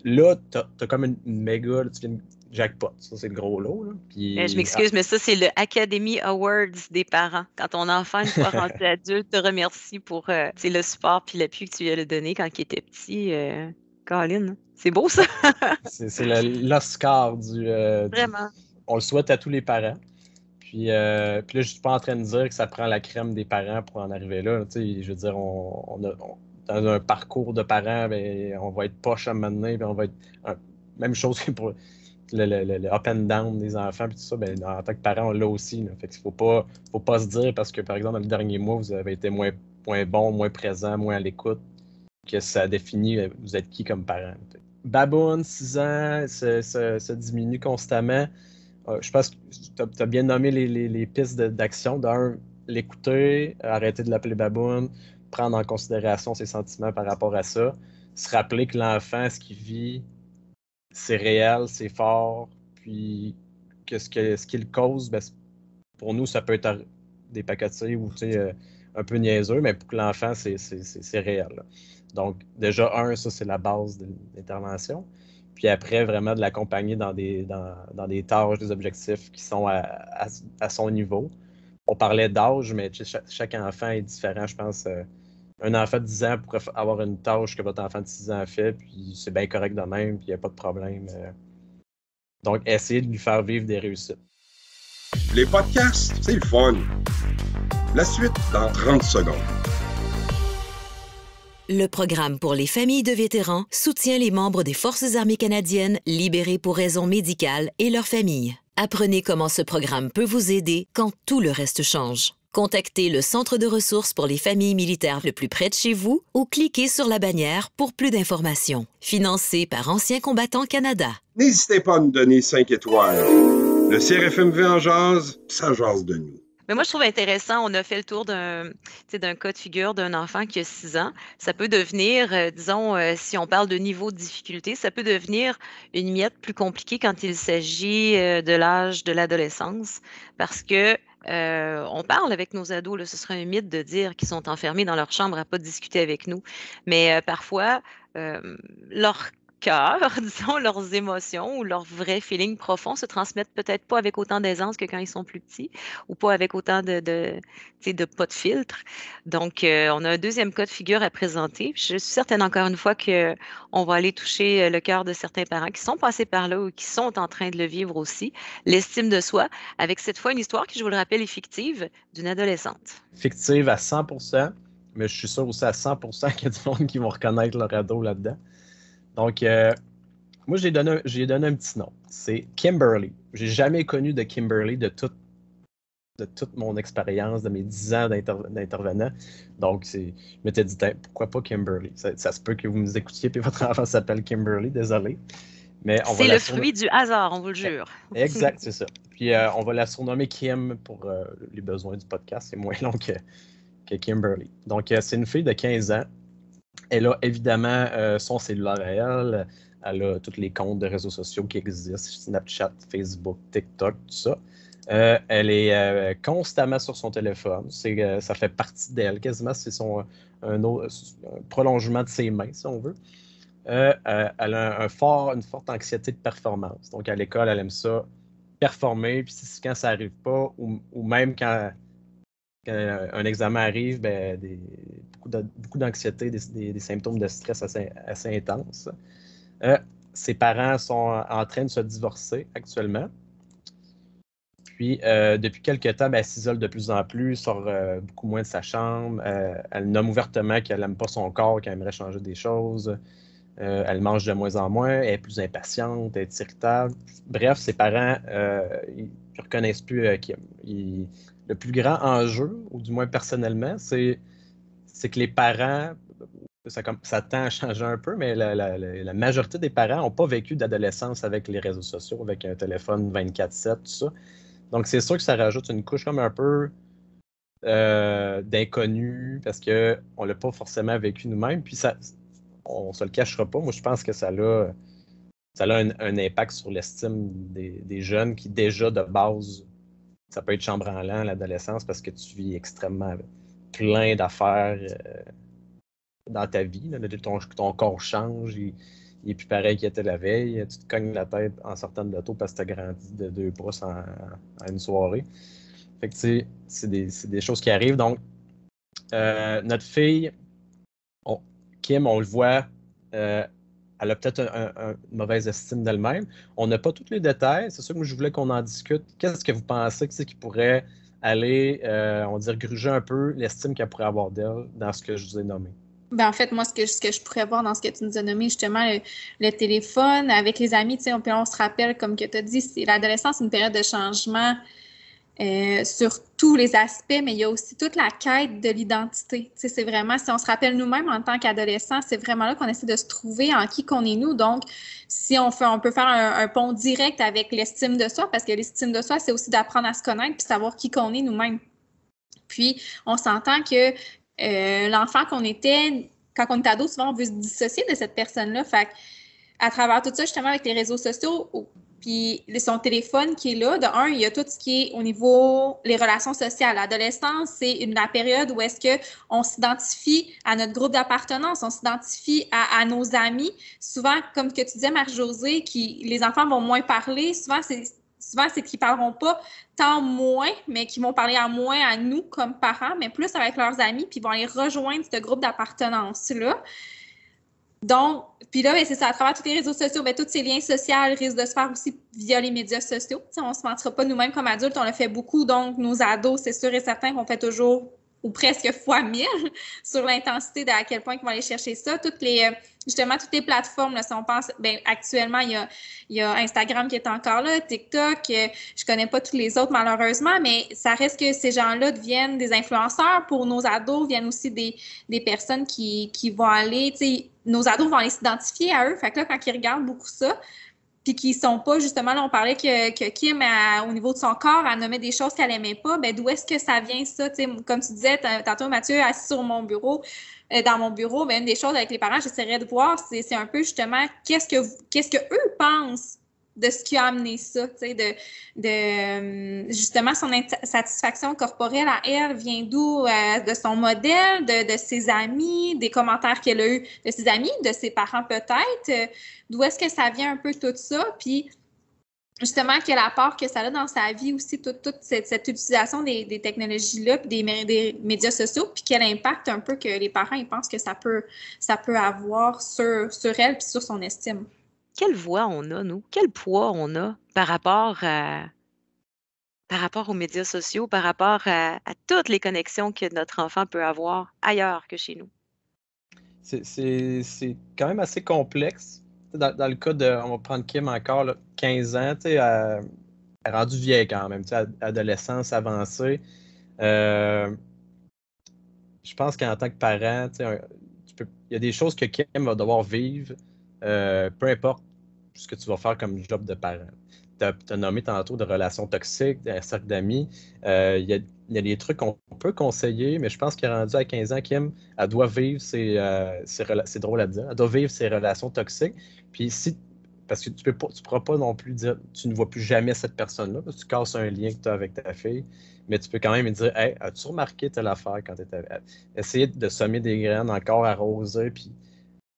Là, t'as comme une méga, là, tu viens de jackpot. Ça, c'est le gros lot. Là. Puis, je m'excuse, mais ça, c'est le Academy Awards des parents. Quand ton enfant, une fois rendu adulte, te remercie pour le support et l'appui que tu lui as donné quand il était petit. Colin, c'est beau, ça! c'est l'Oscar Vraiment. On le souhaite à tous les parents. Puis là, je ne suis pas en train de dire que ça prend la crème des parents pour en arriver là. Je veux dire, dans un parcours de parents, ben, on va être poche à un moment donné, puis on va être même chose que pour le up and down des enfants, puis tout ça, ben, en tant que parent, on l'a aussi. Là. Fait qu'il faut pas se dire parce que, par exemple, dans le dernier mois, vous avez été moins bon, moins présent, moins à l'écoute, que ça définit vous êtes qui comme parent. Baboune, 6 ans, se diminue constamment. Je pense que tu as bien nommé les pistes d'action. D'un, l'écouter, arrêter de l'appeler baboune, prendre en considération ses sentiments par rapport à ça, se rappeler que l'enfant, ce qu'il vit, c'est réel, c'est fort, puis que ce qu'il cause, ben, pour nous, ça peut être des pacotilles ou un peu niaiseux, mais pour que l'enfant, c'est réel. Là. Donc, déjà, ça, c'est la base de l'intervention. Puis après, vraiment de l'accompagner dans des tâches, des objectifs qui sont à son niveau. On parlait d'âge, mais chaque enfant est différent, je pense. Un enfant de 10 ans pourrait avoir une tâche que votre enfant de 6 ans fait, puis c'est bien correct de même, puis il n'y a pas de problème. Donc, essayez de lui faire vivre des réussites. Les podcasts, c'est le fun. La suite dans 30 secondes. Le programme pour les familles de vétérans soutient les membres des Forces armées canadiennes libérés pour raisons médicales et leurs familles. Apprenez comment ce programme peut vous aider quand tout le reste change. Contactez le Centre de ressources pour les familles militaires le plus près de chez vous ou cliquez sur la bannière pour plus d'informations. Financé par Anciens combattants Canada. N'hésitez pas à nous donner 5 étoiles. Le CRFMV en jase, ça jase de nous. Mais moi, je trouve intéressant, on a fait le tour d'un cas de figure d'un enfant qui a 6 ans. Ça peut devenir, disons, si on parle de niveau de difficulté, ça peut devenir une miette plus compliquée quand il s'agit de l'âge de l'adolescence, parce que on parle avec nos ados, là, ce serait un mythe de dire qu'ils sont enfermés dans leur chambre à ne pas discuter avec nous. Mais parfois, leur cœur, disons, leurs émotions ou leurs vrais feelings profonds se transmettent peut-être pas avec autant d'aisance que quand ils sont plus petits ou pas avec autant de pas de filtre. Donc, on a un deuxième cas de figure à présenter. Je suis certaine, encore une fois, qu'on va aller toucher le cœur de certains parents qui sont passés par là ou qui sont en train de le vivre aussi, l'estime de soi, avec cette fois une histoire qui, je vous le rappelle, est fictive, d'une adolescente. Fictive à 100%, mais je suis sûr aussi à 100% qu'il y a du monde qui vont reconnaître leur ado là-dedans. Donc, moi, j'ai donné un petit nom. C'est Kimberly. J'ai jamais connu de Kimberly de toute mon expérience, de mes 10 ans d'intervenant. Donc, je m'étais dit, pourquoi pas Kimberly? Ça se peut que vous nous écoutiez et votre enfant s'appelle Kimberly, désolé. Mais c'est le fruit du hasard, on vous le jure. Exact, c'est ça. Puis, on va la surnommer Kim pour les besoins du podcast. C'est moins long que Kimberly. Donc, c'est une fille de 15 ans. Elle a évidemment son cellulaire à elle. Elle a tous les comptes de réseaux sociaux qui existent, Snapchat, Facebook, TikTok, tout ça. Elle est constamment sur son téléphone. Ça fait partie d'elle quasiment. C'est un prolongement de ses mains, si on veut. Elle a une forte anxiété de performance. Donc, à l'école, elle aime ça, performer. Puis quand ça n'arrive pas, ou même quand un examen arrive, beaucoup d'anxiété, des symptômes de stress assez intenses. Ses parents sont en train de se divorcer actuellement. Puis, depuis quelques temps, elle s'isole de plus en plus, sort beaucoup moins de sa chambre. Elle nomme ouvertement qu'elle n'aime pas son corps, qu'elle aimerait changer des choses. Elle mange de moins en moins, elle est plus impatiente, elle est irritable. Bref, ses parents ils ne reconnaissent plus Kim. Le plus grand enjeu, ou du moins personnellement, c'est que les parents, ça tend à changer un peu, mais la majorité des parents n'ont pas vécu d'adolescence avec les réseaux sociaux, avec un téléphone 24/7, tout ça. Donc, c'est sûr que ça rajoute une couche comme un peu d'inconnu, parce qu'on ne l'a pas forcément vécu nous-mêmes. Puis, on ne se le cachera pas. Moi, je pense que ça a un impact sur l'estime des jeunes qui, déjà, de base, ça peut être chambranlant l'adolescence parce que tu vis extrêmement plein d'affaires dans ta vie. Là. Ton corps change, il n'est plus pareil qu'il était la veille. Tu te cognes la tête en sortant de l'auto parce que tu as grandi de 2 pouces en une soirée. Fait que c'est des choses qui arrivent. Donc, notre fille, Kim, on le voit, elle a peut-être une mauvaise estime d'elle-même. On n'a pas tous les détails. C'est sûr que moi, je voulais qu'on en discute. Qu'est-ce que vous pensez qui pourrait aller, on dirait, gruger un peu l'estime qu'elle pourrait avoir d'elle dans ce que je vous ai nommé? En fait, moi, ce que je pourrais voir dans ce que tu nous as nommé, justement, le téléphone, avec les amis, on se rappelle, comme que tu as dit, l'adolescence, c'est une période de changement sur tous les aspects, mais il y a aussi toute la quête de l'identité. C'est vraiment, si on se rappelle nous-mêmes en tant qu'adolescents, c'est vraiment là qu'on essaie de se trouver en qui qu'on est nous. Donc, si on peut faire un pont direct avec l'estime de soi, parce que l'estime de soi, c'est aussi d'apprendre à se connaître puis savoir qui qu'on est nous-mêmes. Puis, on s'entend que l'enfant qu'on était, quand on est ado, souvent, on veut se dissocier de cette personne-là. Fait à travers tout ça, justement, avec les réseaux sociaux, puis son téléphone qui est là, de un, il y a tout ce qui est au niveau les relations sociales. L'adolescence, c'est la période où est-ce qu'on s'identifie à notre groupe d'appartenance, on s'identifie à nos amis. Souvent, comme que tu disais, Marie-Josée, les enfants vont moins parler. Souvent, souvent, c'est qu'ils ne parleront pas tant moins, mais qu'ils vont parler à moins à nous comme parents, mais plus avec leurs amis, puis ils vont aller rejoindre ce groupe d'appartenance-là. Donc, puis là, c'est ça, à travers tous les réseaux sociaux, tous ces liens sociaux risquent de se faire aussi via les médias sociaux. T'sais, on ne se mentira pas nous-mêmes comme adultes, on le fait beaucoup, donc nos ados, c'est sûr et certain qu'on fait toujours ou presque fois 1000 sur l'intensité de à quel point ils vont aller chercher ça. Justement, toutes les plateformes, là, si on pense, actuellement, il y a Instagram qui est encore là, TikTok, je connais pas tous les autres malheureusement, mais ça reste que ces gens-là deviennent des influenceurs pour nos ados, viennent aussi des personnes qui vont aller, tu sais, nos ados vont aller s'identifier à eux. Fait que là, quand ils regardent beaucoup ça, puis qui sont pas, justement, là, on parlait que Kim, au niveau de son corps, elle nommait des choses qu'elle aimait pas, d'où est-ce que ça vient, ça? T'sais, comme tu disais tantôt, Mathieu, assis sur mon bureau, dans mon bureau, une des choses avec les parents, j'essaierais de voir, c'est un peu, justement, qu'est-ce que eux pensent de ce qui a amené ça, justement, son satisfaction corporelle à elle vient d'où? De son modèle, de ses amis, des commentaires qu'elle a eus de ses amis, de ses parents peut-être. D'où est-ce que ça vient un peu tout ça? Puis, justement, quel apport que ça a dans sa vie aussi, toute cette utilisation des technologies-là, puis des médias sociaux, puis quel impact un peu que les parents ils pensent que ça peut avoir sur elle puis sur son estime. Quelle voix on a, nous? Quel poids on a par rapport aux médias sociaux, par rapport à toutes les connexions que notre enfant peut avoir ailleurs que chez nous? C'est quand même assez complexe. Dans le cas on va prendre Kim encore, là, 15 ans, elle est rendue vieille quand même, adolescence avancée. Je pense qu'en tant que parent, il y a des choses que Kim va devoir vivre, peu importe ce que tu vas faire comme job de parent. Tu as nommé tantôt de relations toxiques, d'un cercle d'amis. Il y a des trucs qu'on peut conseiller, mais je pense qu'elle est rendue à 15 ans, Kim, elle doit vivre c'est drôle à dire, elle doit vivre ses relations toxiques. Puis parce que tu pourras pas non plus dire, tu ne vois plus jamais cette personne-là, parce que tu casses un lien que tu as avec ta fille, mais tu peux quand même dire, hey, as-tu remarqué telle affaire quand tu étais. Essayer de semer des graines encore arrosées, puis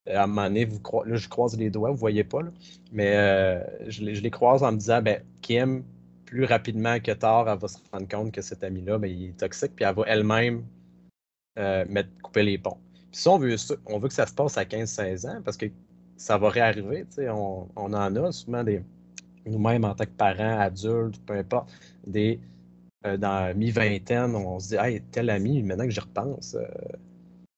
à un moment donné, là, je croise les doigts, vous ne voyez pas, là, mais je les croise en me disant, Kim, plus rapidement que tard, elle va se rendre compte que cet ami-là, il est toxique, puis elle va elle-même couper les ponts. Puis ça, on veut que ça se passe à 15-16 ans, parce que ça va réarriver, on en a souvent nous-mêmes en tant que parents, adultes, peu importe, dans mi-vingtaine, on se dit, hey, tel ami, maintenant que j'y repense,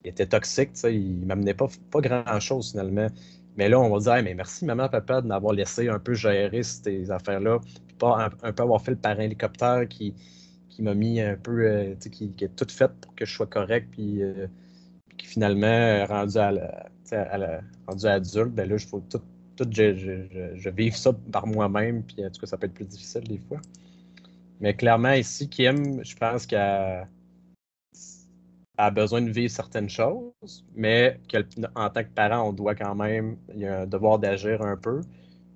il était toxique, il ne m'amenait pas grand-chose finalement. Mais là, on va dire, hey, mais merci maman, papa, de m'avoir laissé un peu gérer ces affaires-là, puis pas un peu avoir fait le parrain hélicoptère qui m'a mis un peu, qui est tout fait pour que je sois correct, puis qui finalement, rendu adulte, là, il faut tout je vive ça par moi-même, puis en tout cas, ça peut être plus difficile des fois. Mais clairement, ici, Kim, je pense qu'elle a besoin de vivre certaines choses, mais en tant que parent, on doit quand même, il y a un devoir d'agir un peu,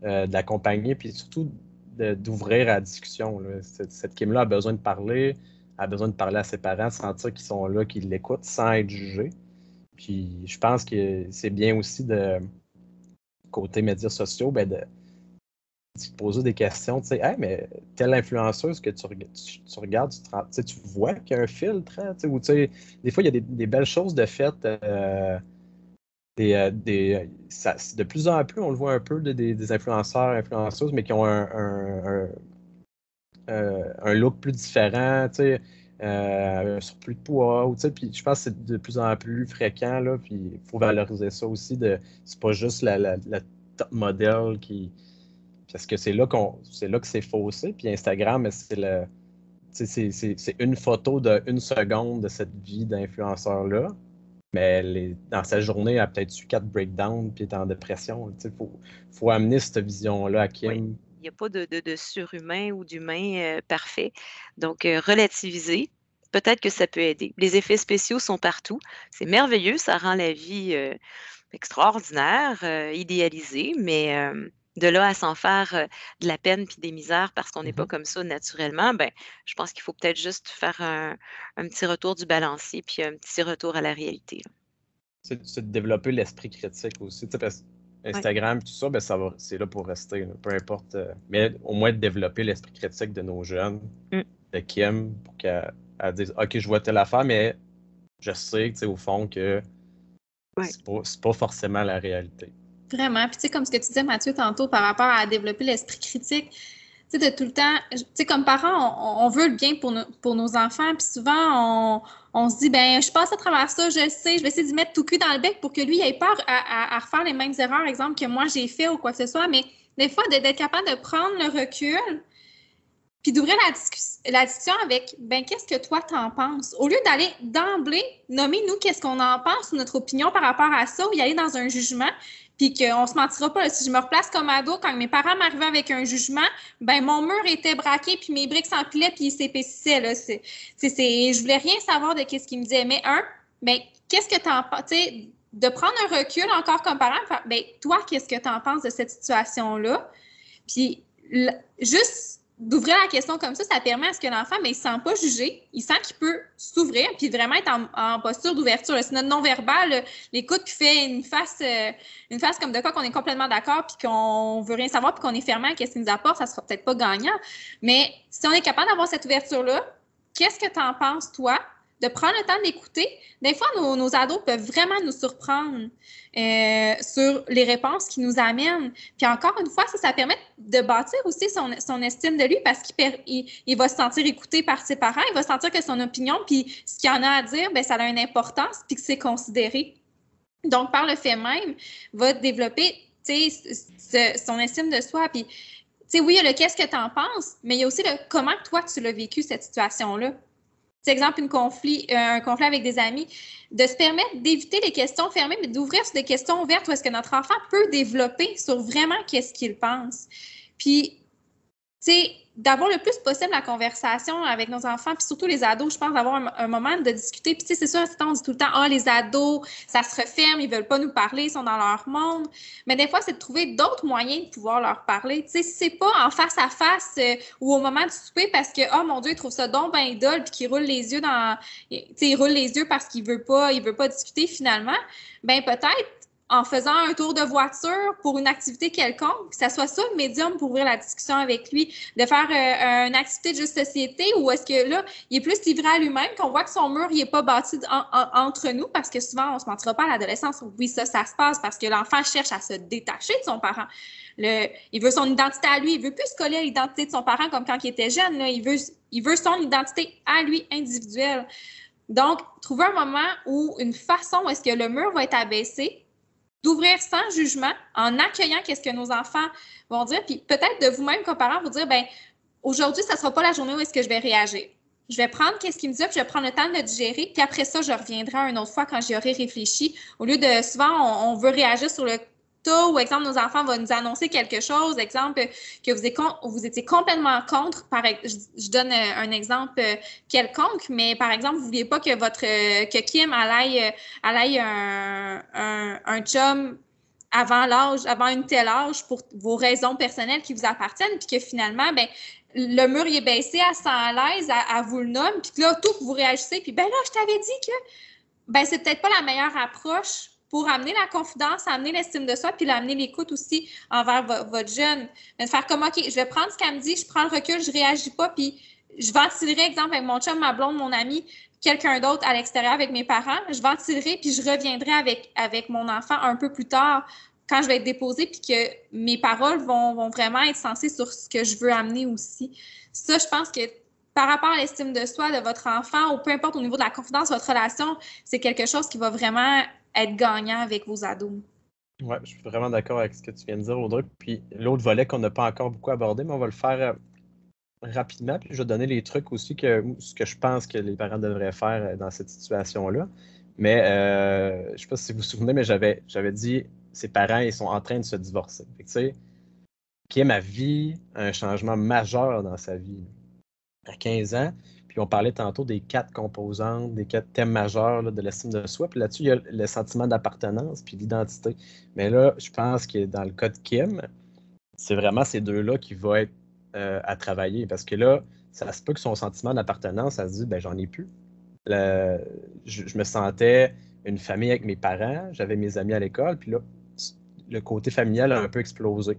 de l'accompagner, puis surtout d'ouvrir à la discussion. Là. Cette Kim-là a besoin de parler, a besoin de parler à ses parents, de sentir qu'ils sont là, qu'ils l'écoutent sans être jugés. Puis je pense que c'est bien aussi côté médias sociaux, de poser des questions, tu sais, hey, mais telle influenceuse que tu regardes, tu vois qu'il y a un filtre, hein, ou tu sais, des fois, il y a des belles choses de fait. De plus en plus, on le voit un peu des influenceurs, influenceuses, mais qui ont un look plus différent, tu sais, un surplus de poids, tu sais, puis je pense que c'est de plus en plus fréquent, là, puis il faut valoriser ça aussi, c'est pas juste la top modèle parce que c'est là que c'est faussé. Puis Instagram, c'est une photo de1 seconde de cette vie d'influenceur-là. Mais dans sa journée, elle a peut-être eu 4 breakdowns puis est en dépression. Il faut amener cette vision-là à Kim. Oui. Il n'y a pas de surhumain ou d'humain parfait. Donc, relativiser, peut-être que ça peut aider. Les effets spéciaux sont partout. C'est merveilleux, ça rend la vie extraordinaire, idéalisée, mais de là à s'en faire de la peine puis des misères parce qu'on n'est pas comme ça naturellement, je pense qu'il faut peut-être juste faire un petit retour du balancier puis un petit retour à la réalité. C'est de développer l'esprit critique aussi. Parce que Instagram, tout ça, ben, c'est là pour rester, là, peu importe. Mais au moins de développer l'esprit critique de nos jeunes, de Kim, pour qu'elle dise « OK, je vois telle affaire, mais je sais, tu sais, au fond, que c'est pas forcément la réalité. » Vraiment. Puis, tu sais, comme ce que tu disais, Mathieu, tantôt, par rapport à développer l'esprit critique, tu sais, de tout le temps, tu sais, comme parents, on veut le bien pour nos enfants, puis souvent, on se dit, ben, je passe à travers ça, je sais, je vais essayer d'y mettre tout cul dans le bec pour que lui, il ait peur à refaire les mêmes erreurs, exemple, que moi, j'ai fait ou quoi que ce soit, mais des fois, d'être capable de prendre le recul, puis d'ouvrir la discussion avec, ben, qu'est-ce que toi, t'en penses? Au lieu d'aller d'emblée nommer, nous, qu'est-ce qu'on en pense, ou notre opinion par rapport à ça, ou y aller dans un jugement, puis qu'on se mentira pas. Là, si je me replace comme ado, quand mes parents m'arrivaient avec un jugement, ben mon mur était braqué, puis mes briques s'empilaient, puis ils s'épaississaient. Là. Je voulais rien savoir de qu'est-ce qu'ils me disaient. Mais ben, qu'est-ce que t'en penses? De prendre un recul encore comme parent, ben toi, qu'est-ce que t'en penses de cette situation-là? Puis juste d'ouvrir la question comme ça permet à ce que l'enfant, mais il ne se sent pas jugé, il sent qu'il peut s'ouvrir puis vraiment être en posture d'ouverture. C'est notre non-verbal, l'écoute qui fait une face comme de quoi qu'on est complètement d'accord puis qu'on veut rien savoir puis qu'on est fermé à ce qu'il nous apporte, ça ne sera peut-être pas gagnant. Mais si on est capable d'avoir cette ouverture-là, qu'est-ce que tu en penses, toi? De prendre le temps d'écouter. Des fois, nos ados peuvent vraiment nous surprendre sur les réponses qu'ils nous amènent. Puis encore une fois, ça permet de bâtir aussi son estime de lui parce qu'il va se sentir écouté par ses parents, il va sentir que son opinion, puis ce qu'il en a à dire, bien, ça a une importance, puis que c'est considéré. Donc, par le fait même, va développer son estime de soi. Puis, oui, il y a le « qu'est-ce que tu en penses », mais il y a aussi le « comment toi, tu l'as vécu, cette situation-là ». Par exemple, un conflit avec des amis, de se permettre d'éviter les questions fermées, mais d'ouvrir sur des questions ouvertes où est-ce que notre enfant peut développer sur vraiment qu'est-ce qu'il pense. Puis, tu sais, d'avoir le plus possible la conversation avec nos enfants, puis surtout les ados, je pense, d'avoir un moment de discuter. Puis, tu sais, c'est sûr, on dit tout le temps, les ados, ça se referme, ils ne veulent pas nous parler, ils sont dans leur monde. Mais des fois, c'est de trouver d'autres moyens de pouvoir leur parler. Tu sais, si c'est pas en face à face ou au moment du souper parce que, oh mon Dieu, ils trouvent ça donc ben idole, puis qu'ils roulent les yeux ils roulent les yeux parce qu'ils veulent pas discuter finalement, ben peut-être, en faisant un tour de voiture pour une activité quelconque, que ça soit ça le médium pour ouvrir la discussion avec lui, de faire une activité de jeu de société ou est-ce que là, il est plus livré à lui-même, qu'on voit que son mur, il n'est pas bâti entre nous, parce que souvent, on ne se mentira pas à l'adolescence. Oui, ça se passe parce que l'enfant cherche à se détacher de son parent. Il veut son identité à lui, il ne veut plus se coller à l'identité de son parent comme quand il était jeune. Là. Il veut son identité à lui individuelle. Donc, trouver un moment où une façon où est-ce que le mur va être abaissé, d'ouvrir sans jugement, en accueillant qu'est-ce que nos enfants vont dire, puis peut-être de vous-même comme parents vous dire, ben aujourd'hui, ça ne sera pas la journée où est-ce que je vais réagir. Je vais prendre qu'est-ce qu'il me dit, puis je vais prendre le temps de le digérer, puis après ça, je reviendrai une autre fois quand j'y aurai réfléchi. Au lieu de, souvent, on veut réagir sur le tas, ou exemple, nos enfants vont nous annoncer quelque chose, exemple, que vous étiez complètement contre. Je donne un exemple quelconque, mais par exemple, vous ne vouliez pas que Kim aille un chum avant une telle âge pour vos raisons personnelles qui vous appartiennent, puis que finalement, ben le mur il est baissé, elle se sent à l'aise, elle vous le nomme, puis que là, tout, vous réagissez, puis ben là, je t'avais dit que ben c'est peut-être pas la meilleure approche pour amener la confidence, amener l'estime de soi, puis amener l'écoute aussi envers votre jeune. De faire comme, OK, je vais prendre ce qu'elle me dit, je prends le recul, je réagis pas, puis je ventilerai, exemple, avec mon chum, ma blonde, mon ami, quelqu'un d'autre à l'extérieur avec mes parents, je ventilerai, puis je reviendrai avec mon enfant un peu plus tard, quand je vais être déposée, puis que mes paroles vont vraiment être sensées sur ce que je veux amener aussi. Ça, je pense que par rapport à l'estime de soi de votre enfant, ou peu importe au niveau de la confidence de votre relation, c'est quelque chose qui va vraiment être gagnant avec vos ados. Oui, je suis vraiment d'accord avec ce que tu viens de dire, Audrey. Puis l'autre volet qu'on n'a pas encore beaucoup abordé, mais on va le faire rapidement. Puis je vais donner les trucs aussi, ce que je pense que les parents devraient faire dans cette situation-là. Mais je ne sais pas si vous vous souvenez, mais j'avais dit ses parents, ils sont en train de se divorcer. Fait que, tu sais, Kim a vécu un changement majeur dans sa vie à 15 ans. Puis on parlait tantôt des 4 composantes, des 4 thèmes majeurs là, de l'estime de soi. Puis là-dessus, il y a le sentiment d'appartenance puis l'identité. Mais là, je pense que dans le cas de Kim, c'est vraiment ces deux-là qui vont être à travailler. Parce que là, ça se peut que son sentiment d'appartenance, ça se dit, ben j'en ai plus. Je me sentais une famille avec mes parents, j'avais mes amis à l'école, puis là, le côté familial a un peu explosé.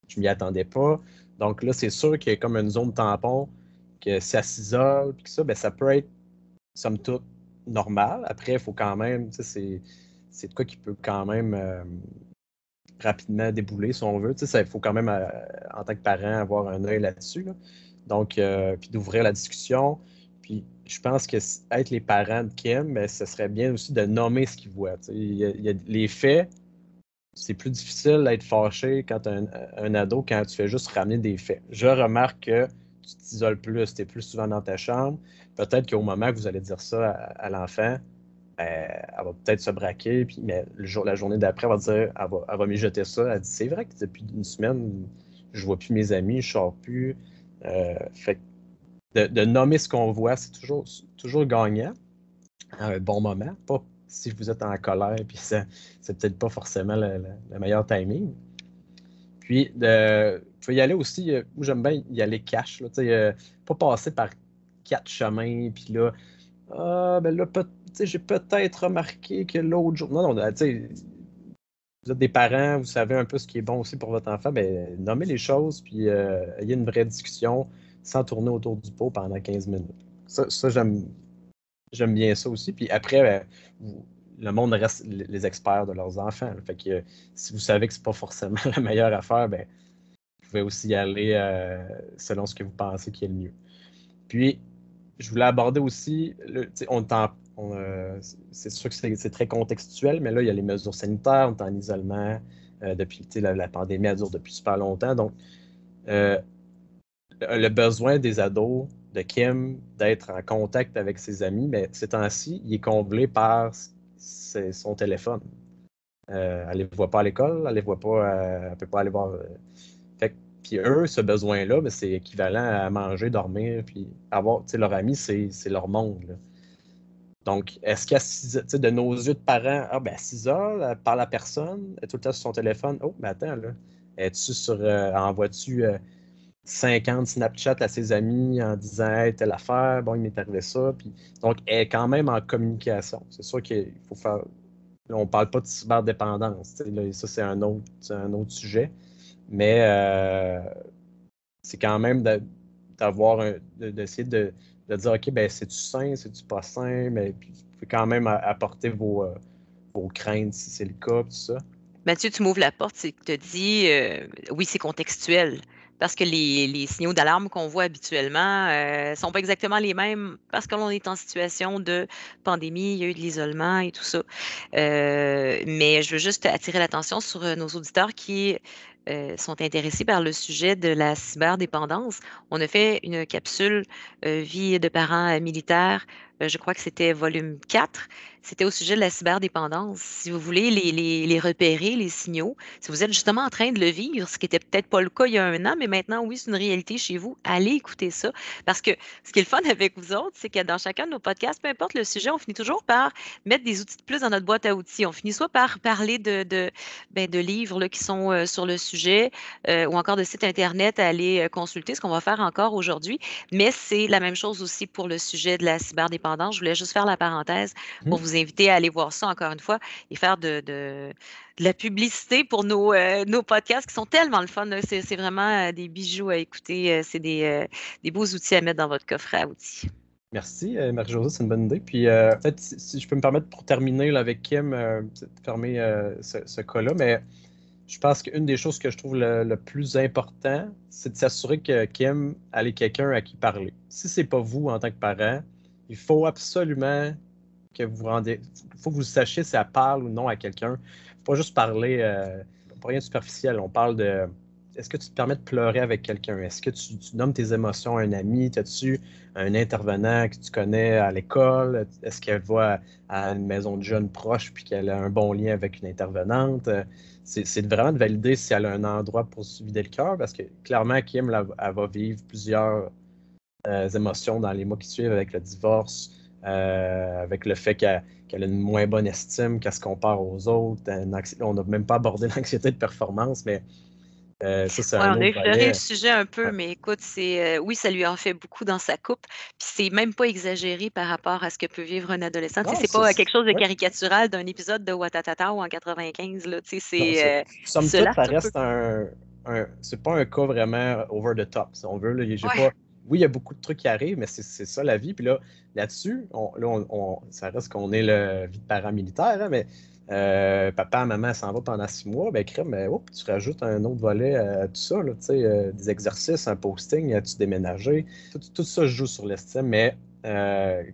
Je m'y attendais pas. Donc là, c'est sûr qu'il y a comme une zone tampon, que ça s'isole, puis que ça, ben, ça peut être, somme toute, normal. Après, il faut quand même, tu sais, c'est de quoi qui peut quand même rapidement débouler, si on veut. Tu sais, il faut quand même, en tant que parent, avoir un œil là-dessus, là. Donc, puis d'ouvrir la discussion. Puis, je pense que être les parents de Kim, ben, ce serait bien aussi de nommer ce qu'ils voient. Tu sais, il y a les faits. C'est plus difficile d'être fâché quand tu as un ado quand tu fais juste ramener des faits. Je remarque que tu t'isoles plus, tu es plus souvent dans ta chambre. Peut-être qu'au moment que vous allez dire ça à l'enfant, elle va peut-être se braquer, puis, mais la journée d'après, elle va dire, elle va mijoter ça. Elle dit, c'est vrai que depuis une semaine, je vois plus mes amis, je sors plus. Fait que de nommer ce qu'on voit, c'est toujours gagnant à un bon moment. Pas si vous êtes en colère, puis c'est peut-être pas forcément le meilleur timing. Puis, il faut y aller aussi, moi j'aime bien y aller cash, là, pas passer par 4 chemins, puis là, ben là, j'ai peut-être remarqué que l'autre jour. Non, tu sais, vous êtes des parents, vous savez un peu ce qui est bon aussi pour votre enfant, ben nommez les choses, puis ayez une vraie discussion sans tourner autour du pot pendant 15 minutes. Ça j'aime bien ça aussi. Puis après, le monde reste les experts de leurs enfants. Fait que si vous savez que c'est pas forcément la meilleure affaire, ben, vous pouvez aussi y aller selon ce que vous pensez qui est le mieux. Puis, je voulais aborder aussi, c'est sûr que c'est très contextuel, mais là, il y a les mesures sanitaires, on est en isolement depuis, la pandémie elle dure depuis super longtemps. Donc, le besoin des ados de Kim d'être en contact avec ses amis, mais ces temps-ci, il est comblé par son téléphone. Elle ne les voit pas à l'école, elle ne voit pas, elle ne peut pas aller voir. Puis eux, ce besoin-là, ben, c'est équivalent à manger, dormir, puis avoir, leur ami, c'est leur monde, là. Donc, est-ce qu'à 6 heures, de nos yeux de parents, à 6 heures, elle parle à personne, elle est tout le temps sur son téléphone. Oh, mais attends, là, envoies-tu 50 Snapchat à ses amis en disant hey, telle affaire, bon, il m'est arrivé ça. Puis, donc, elle est quand même en communication. C'est sûr qu'il faut faire. Là, on ne parle pas de cyberdépendance. Là, ça, c'est un autre sujet. Mais c'est quand même d'essayer de dire OK, ben c'est-tu sain, c'est-tu pas sain, mais puis, vous pouvez quand même apporter vos craintes si c'est le cas, tout ça. Mathieu, tu m'ouvres la porte, c'est que tu dis oui, c'est contextuel. Parce que les signaux d'alarme qu'on voit habituellement ne sont pas exactement les mêmes parce que l'on est en situation de pandémie, il y a eu de l'isolement et tout ça. Mais je veux juste attirer l'attention sur nos auditeurs qui sont intéressés par le sujet de la cyberdépendance. On a fait une capsule vie de parents militaires, je crois que c'était volume 4. C'était au sujet de la cyberdépendance. Si vous voulez les repérer, les signaux, si vous êtes justement en train de le vivre, ce qui n'était peut-être pas le cas il y a un an, mais maintenant, oui, c'est une réalité chez vous, allez écouter ça. Parce que ce qui est le fun avec vous autres, c'est que dans chacun de nos podcasts, peu importe le sujet, on finit toujours par mettre des outils de plus dans notre boîte à outils. On finit soit par parler de livres là, qui sont sur le sujet ou encore de sites Internet à aller consulter, ce qu'on va faire encore aujourd'hui. Mais c'est la même chose aussi pour le sujet de la cyberdépendance. Je voulais juste faire la parenthèse pour vous inviter à aller voir ça encore une fois et faire de la publicité pour nos podcasts qui sont tellement le fun. C'est vraiment des bijoux à écouter. C'est des beaux outils à mettre dans votre coffret à outils. Merci, Marie-Josée, c'est une bonne idée. Puis peut-être, si je peux me permettre pour terminer là, avec Kim, de fermer ce cas-là, mais je pense qu'une des choses que je trouve le plus important, c'est de s'assurer que Kim ait quelqu'un à qui parler. Si ce n'est pas vous en tant que parent, il faut absolument que vous faut que vous sachiez si elle parle ou non à quelqu'un. Il ne faut pas juste parler, pas rien de superficiel. On parle de est-ce que tu te permets de pleurer avec quelqu'un? Est-ce que tu nommes tes émotions à un ami? As-tu un intervenant que tu connais à l'école? Est-ce qu'elle va à une maison de jeunes proche puis qu'elle a un bon lien avec une intervenante? C'est vraiment de valider si elle a un endroit pour se vider le cœur parce que clairement, Kim, elle va vivre plusieurs émotions dans les mois qui suivent avec le divorce, avec le fait qu'elle a une moins bonne estime, qu'elle se compare aux autres. On n'a même pas abordé l'anxiété de performance, mais Ça, c'est Ouais, un on a autre effleuré volet. le sujet un peu, Ouais. mais écoute, oui, ça lui en fait beaucoup dans sa coupe. Puis c'est même pas exagéré par rapport à ce que peut vivre un adolescent. Tu sais, Non, c'est pas quelque chose de ouais. caricatural d'un épisode de Watatata ou en 95, là. Tu sais, Non, il somme se toute, lasse ça un peu. reste c'est pas un cas vraiment over the top, si on veut. Là. Ouais. Oui, il y a beaucoup de trucs qui arrivent, mais c'est ça la vie. Puis là-dessus, ça reste qu'on est le vie de parent militaire, hein, mais papa, maman s'en va pendant 6 mois, ben crème, tu rajoutes un autre volet à tout ça, là, des exercices, un posting, tu déménager. Tout ça joue sur l'estime, mais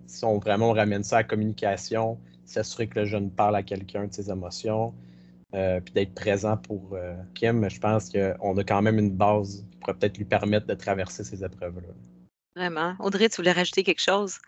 si on ramène ça à la communication, s'assurer que le jeune parle à quelqu'un de ses émotions, puis d'être présent pour Kim, je pense qu'on a quand même une base qui pourrait peut-être lui permettre de traverser ces épreuves-là. Vraiment. Audrey, tu voulais rajouter quelque chose?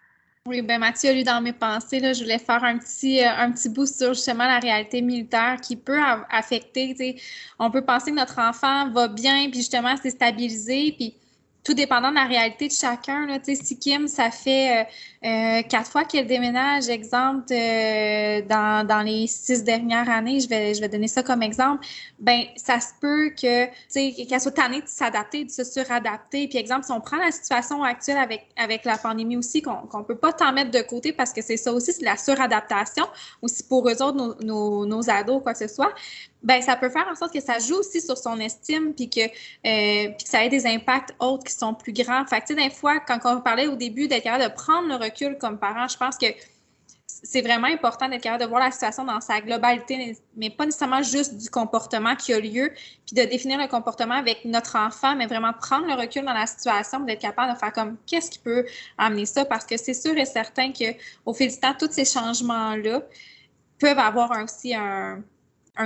Oui, ben Mathieu a lu dans mes pensées, là, je voulais faire un petit bout sur justement la réalité militaire qui peut affecter, tu sais, on peut penser que notre enfant va bien, puis justement s'est stabilisé, puis tout dépendant de la réalité de chacun, là, tu sais, si Kim, ça fait 4 fois qu'elle déménage, exemple, dans les 6 dernières années, je vais donner ça comme exemple, ben ça se peut que, tu sais, qu'elle soit tannée de s'adapter, de se suradapter. Puis exemple, si on prend la situation actuelle avec la pandémie aussi, qu'on peut pas tant mettre de côté parce que c'est ça aussi, c'est la suradaptation, aussi pour eux autres, nos ados, quoi que ce soit, ben ça peut faire en sorte que ça joue aussi sur son estime puis que ça ait des impacts autres qui sont plus grands. Fait que, tu sais, des fois, quand on parlait au début d'être capable de prendre le recul comme parent, je pense que c'est vraiment important d'être capable de voir la situation dans sa globalité, mais pas nécessairement juste du comportement qui a lieu, puis de définir le comportement avec notre enfant, mais vraiment prendre le recul dans la situation, d'être capable de faire comme qu'est-ce qui peut amener ça, parce que c'est sûr et certain qu'au fil du temps, tous ces changements-là peuvent avoir aussi un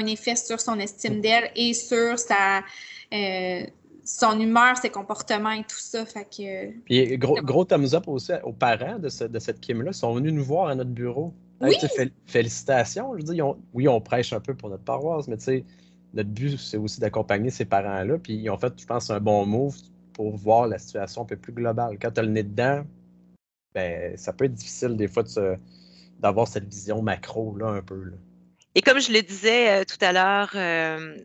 effet sur son estime d'elle et sur son humeur, ses comportements et tout ça. Fait que... Puis gros thumbs up aussi aux parents de cette Kim-là. Ils sont venus nous voir à notre bureau. Oui! Félicitations. Je veux dire, oui, on prêche un peu pour notre paroisse, mais tu sais, notre but, c'est aussi d'accompagner ces parents-là. Puis ils ont fait, je pense, un bon move pour voir la situation un peu plus globale. Quand tu as le nez dedans, ben, ça peut être difficile des fois d'avoir cette vision macro là, un peu. Là. Et comme je le disais tout à l'heure,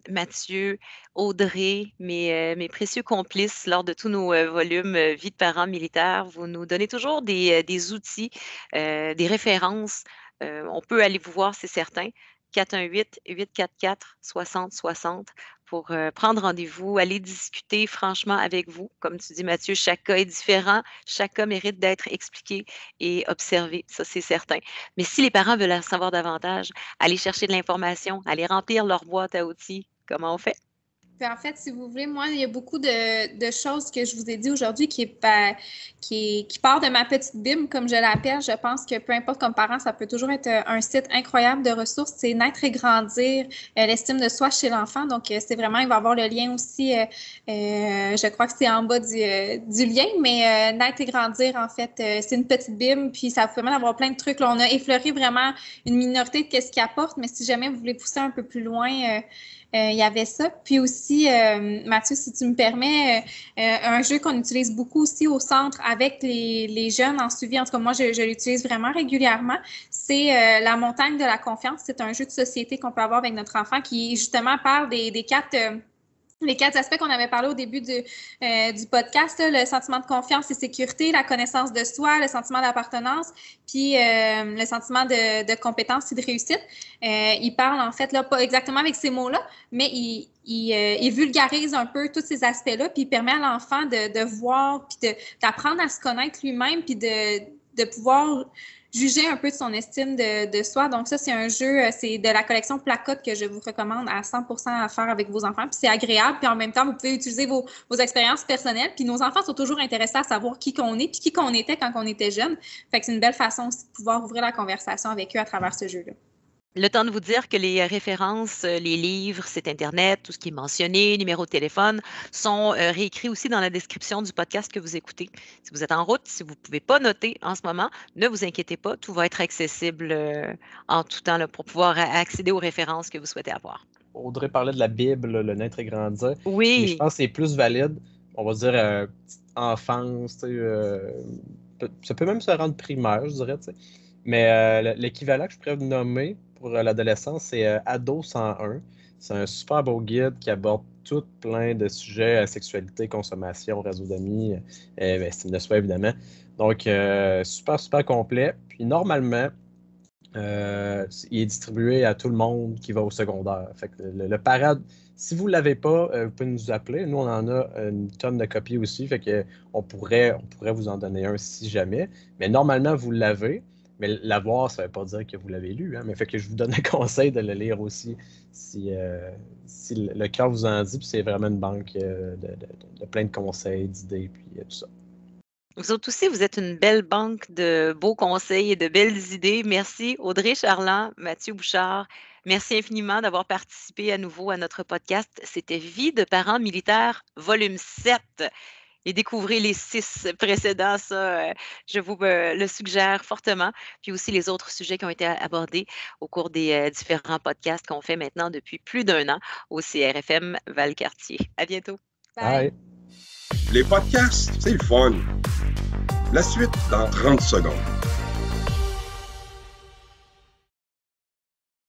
Mathieu, Audrey, mes précieux complices lors de tous nos volumes Vie de parents militaires, vous nous donnez toujours des outils, des références. On peut aller vous voir, c'est certain. 418-844-6060 pour prendre rendez-vous, aller discuter franchement avec vous. Comme tu dis, Mathieu, chaque cas est différent, chaque cas mérite d'être expliqué et observé, ça c'est certain. Mais si les parents veulent en savoir davantage, aller chercher de l'information, aller remplir leur boîte à outils, comment on fait? En fait, si vous voulez, moi, il y a beaucoup de choses que je vous ai dit aujourd'hui qui part de ma petite Bible, comme je l'appelle. Je pense que peu importe comme parent, ça peut toujours être un site incroyable de ressources. C'est Naître et grandir, l'estime de soi chez l'enfant. Donc, c'est vraiment, il va y avoir le lien aussi, je crois que c'est en bas du lien, mais Naître et grandir, en fait, c'est une petite Bible, puis ça vous permet d'avoir plein de trucs. Là, on a effleuré vraiment une minorité de ce qu'il apporte, mais si jamais vous voulez pousser un peu plus loin, il y avait ça. Puis aussi, Mathieu, si tu me permets, un jeu qu'on utilise beaucoup aussi au centre avec les jeunes en suivi, en tout cas moi, je l'utilise vraiment régulièrement, c'est la montagne de la confiance. C'est un jeu de société qu'on peut avoir avec notre enfant qui justement parle des quatre... les 4 aspects qu'on avait parlé au début du podcast, là, le sentiment de confiance et sécurité, la connaissance de soi, le sentiment d'appartenance, puis le sentiment de compétence et de réussite. Il parle en fait, là, pas exactement avec ces mots-là, mais il vulgarise un peu tous ces aspects-là, puis il permet à l'enfant de voir, puis d'apprendre à se connaître lui-même, puis de pouvoir juger un peu de son estime de soi. Donc ça, c'est un jeu, c'est de la collection Placote que je vous recommande à 100% à faire avec vos enfants. Puis c'est agréable, puis en même temps, vous pouvez utiliser vos expériences personnelles. Puis nos enfants sont toujours intéressés à savoir qui qu'on est, puis qui qu'on était quand on était jeune. Fait que c'est une belle façon aussi de pouvoir ouvrir la conversation avec eux à travers ce jeu-là. Le temps de vous dire que les références, les livres, site Internet, tout ce qui est mentionné, numéro de téléphone, sont réécrits aussi dans la description du podcast que vous écoutez. Si vous êtes en route, si vous ne pouvez pas noter en ce moment, ne vous inquiétez pas, tout va être accessible en tout temps là, pour pouvoir accéder aux références que vous souhaitez avoir. Audrey parlait de la Bible, le Naître et grandir. Oui. Mais je pense que c'est plus valide, on va dire, petite enfance, ça peut même se rendre primaire, je dirais. T'sais. Mais l'équivalent que je pourrais vous nommer pour l'adolescence, c'est Ado 101. C'est un super beau guide qui aborde tout plein de sujets, sexualité, consommation, réseau d'amis, estime de soi, évidemment. Donc, super, super complet. Puis, normalement, il est distribué à tout le monde qui va au secondaire. Fait que le parade, si vous ne l'avez pas, vous pouvez nous appeler. Nous, on en a une tonne de copies aussi. Fait que on pourrait vous en donner un si jamais. Mais normalement, vous l'avez. Mais l'avoir, ça ne veut pas dire que vous l'avez lu. Hein, mais fait que je vous donne un conseil de le lire aussi si le cœur vous en dit. Puis c'est vraiment une banque de plein de conseils, d'idées, puis tout ça. Vous autres aussi, vous êtes une belle banque de beaux conseils et de belles idées. Merci Audrey Charland, Mathieu Bouchard. Merci infiniment d'avoir participé à nouveau à notre podcast. C'était Vie de parents militaires, volume 7. Et découvrez les 6 précédents, ça, je vous le suggère fortement. Puis aussi les autres sujets qui ont été abordés au cours des différents podcasts qu'on fait maintenant depuis plus d'1 an au CRFM Valcartier. À bientôt. Bye. Les podcasts, c'est le fun. La suite dans 30 secondes.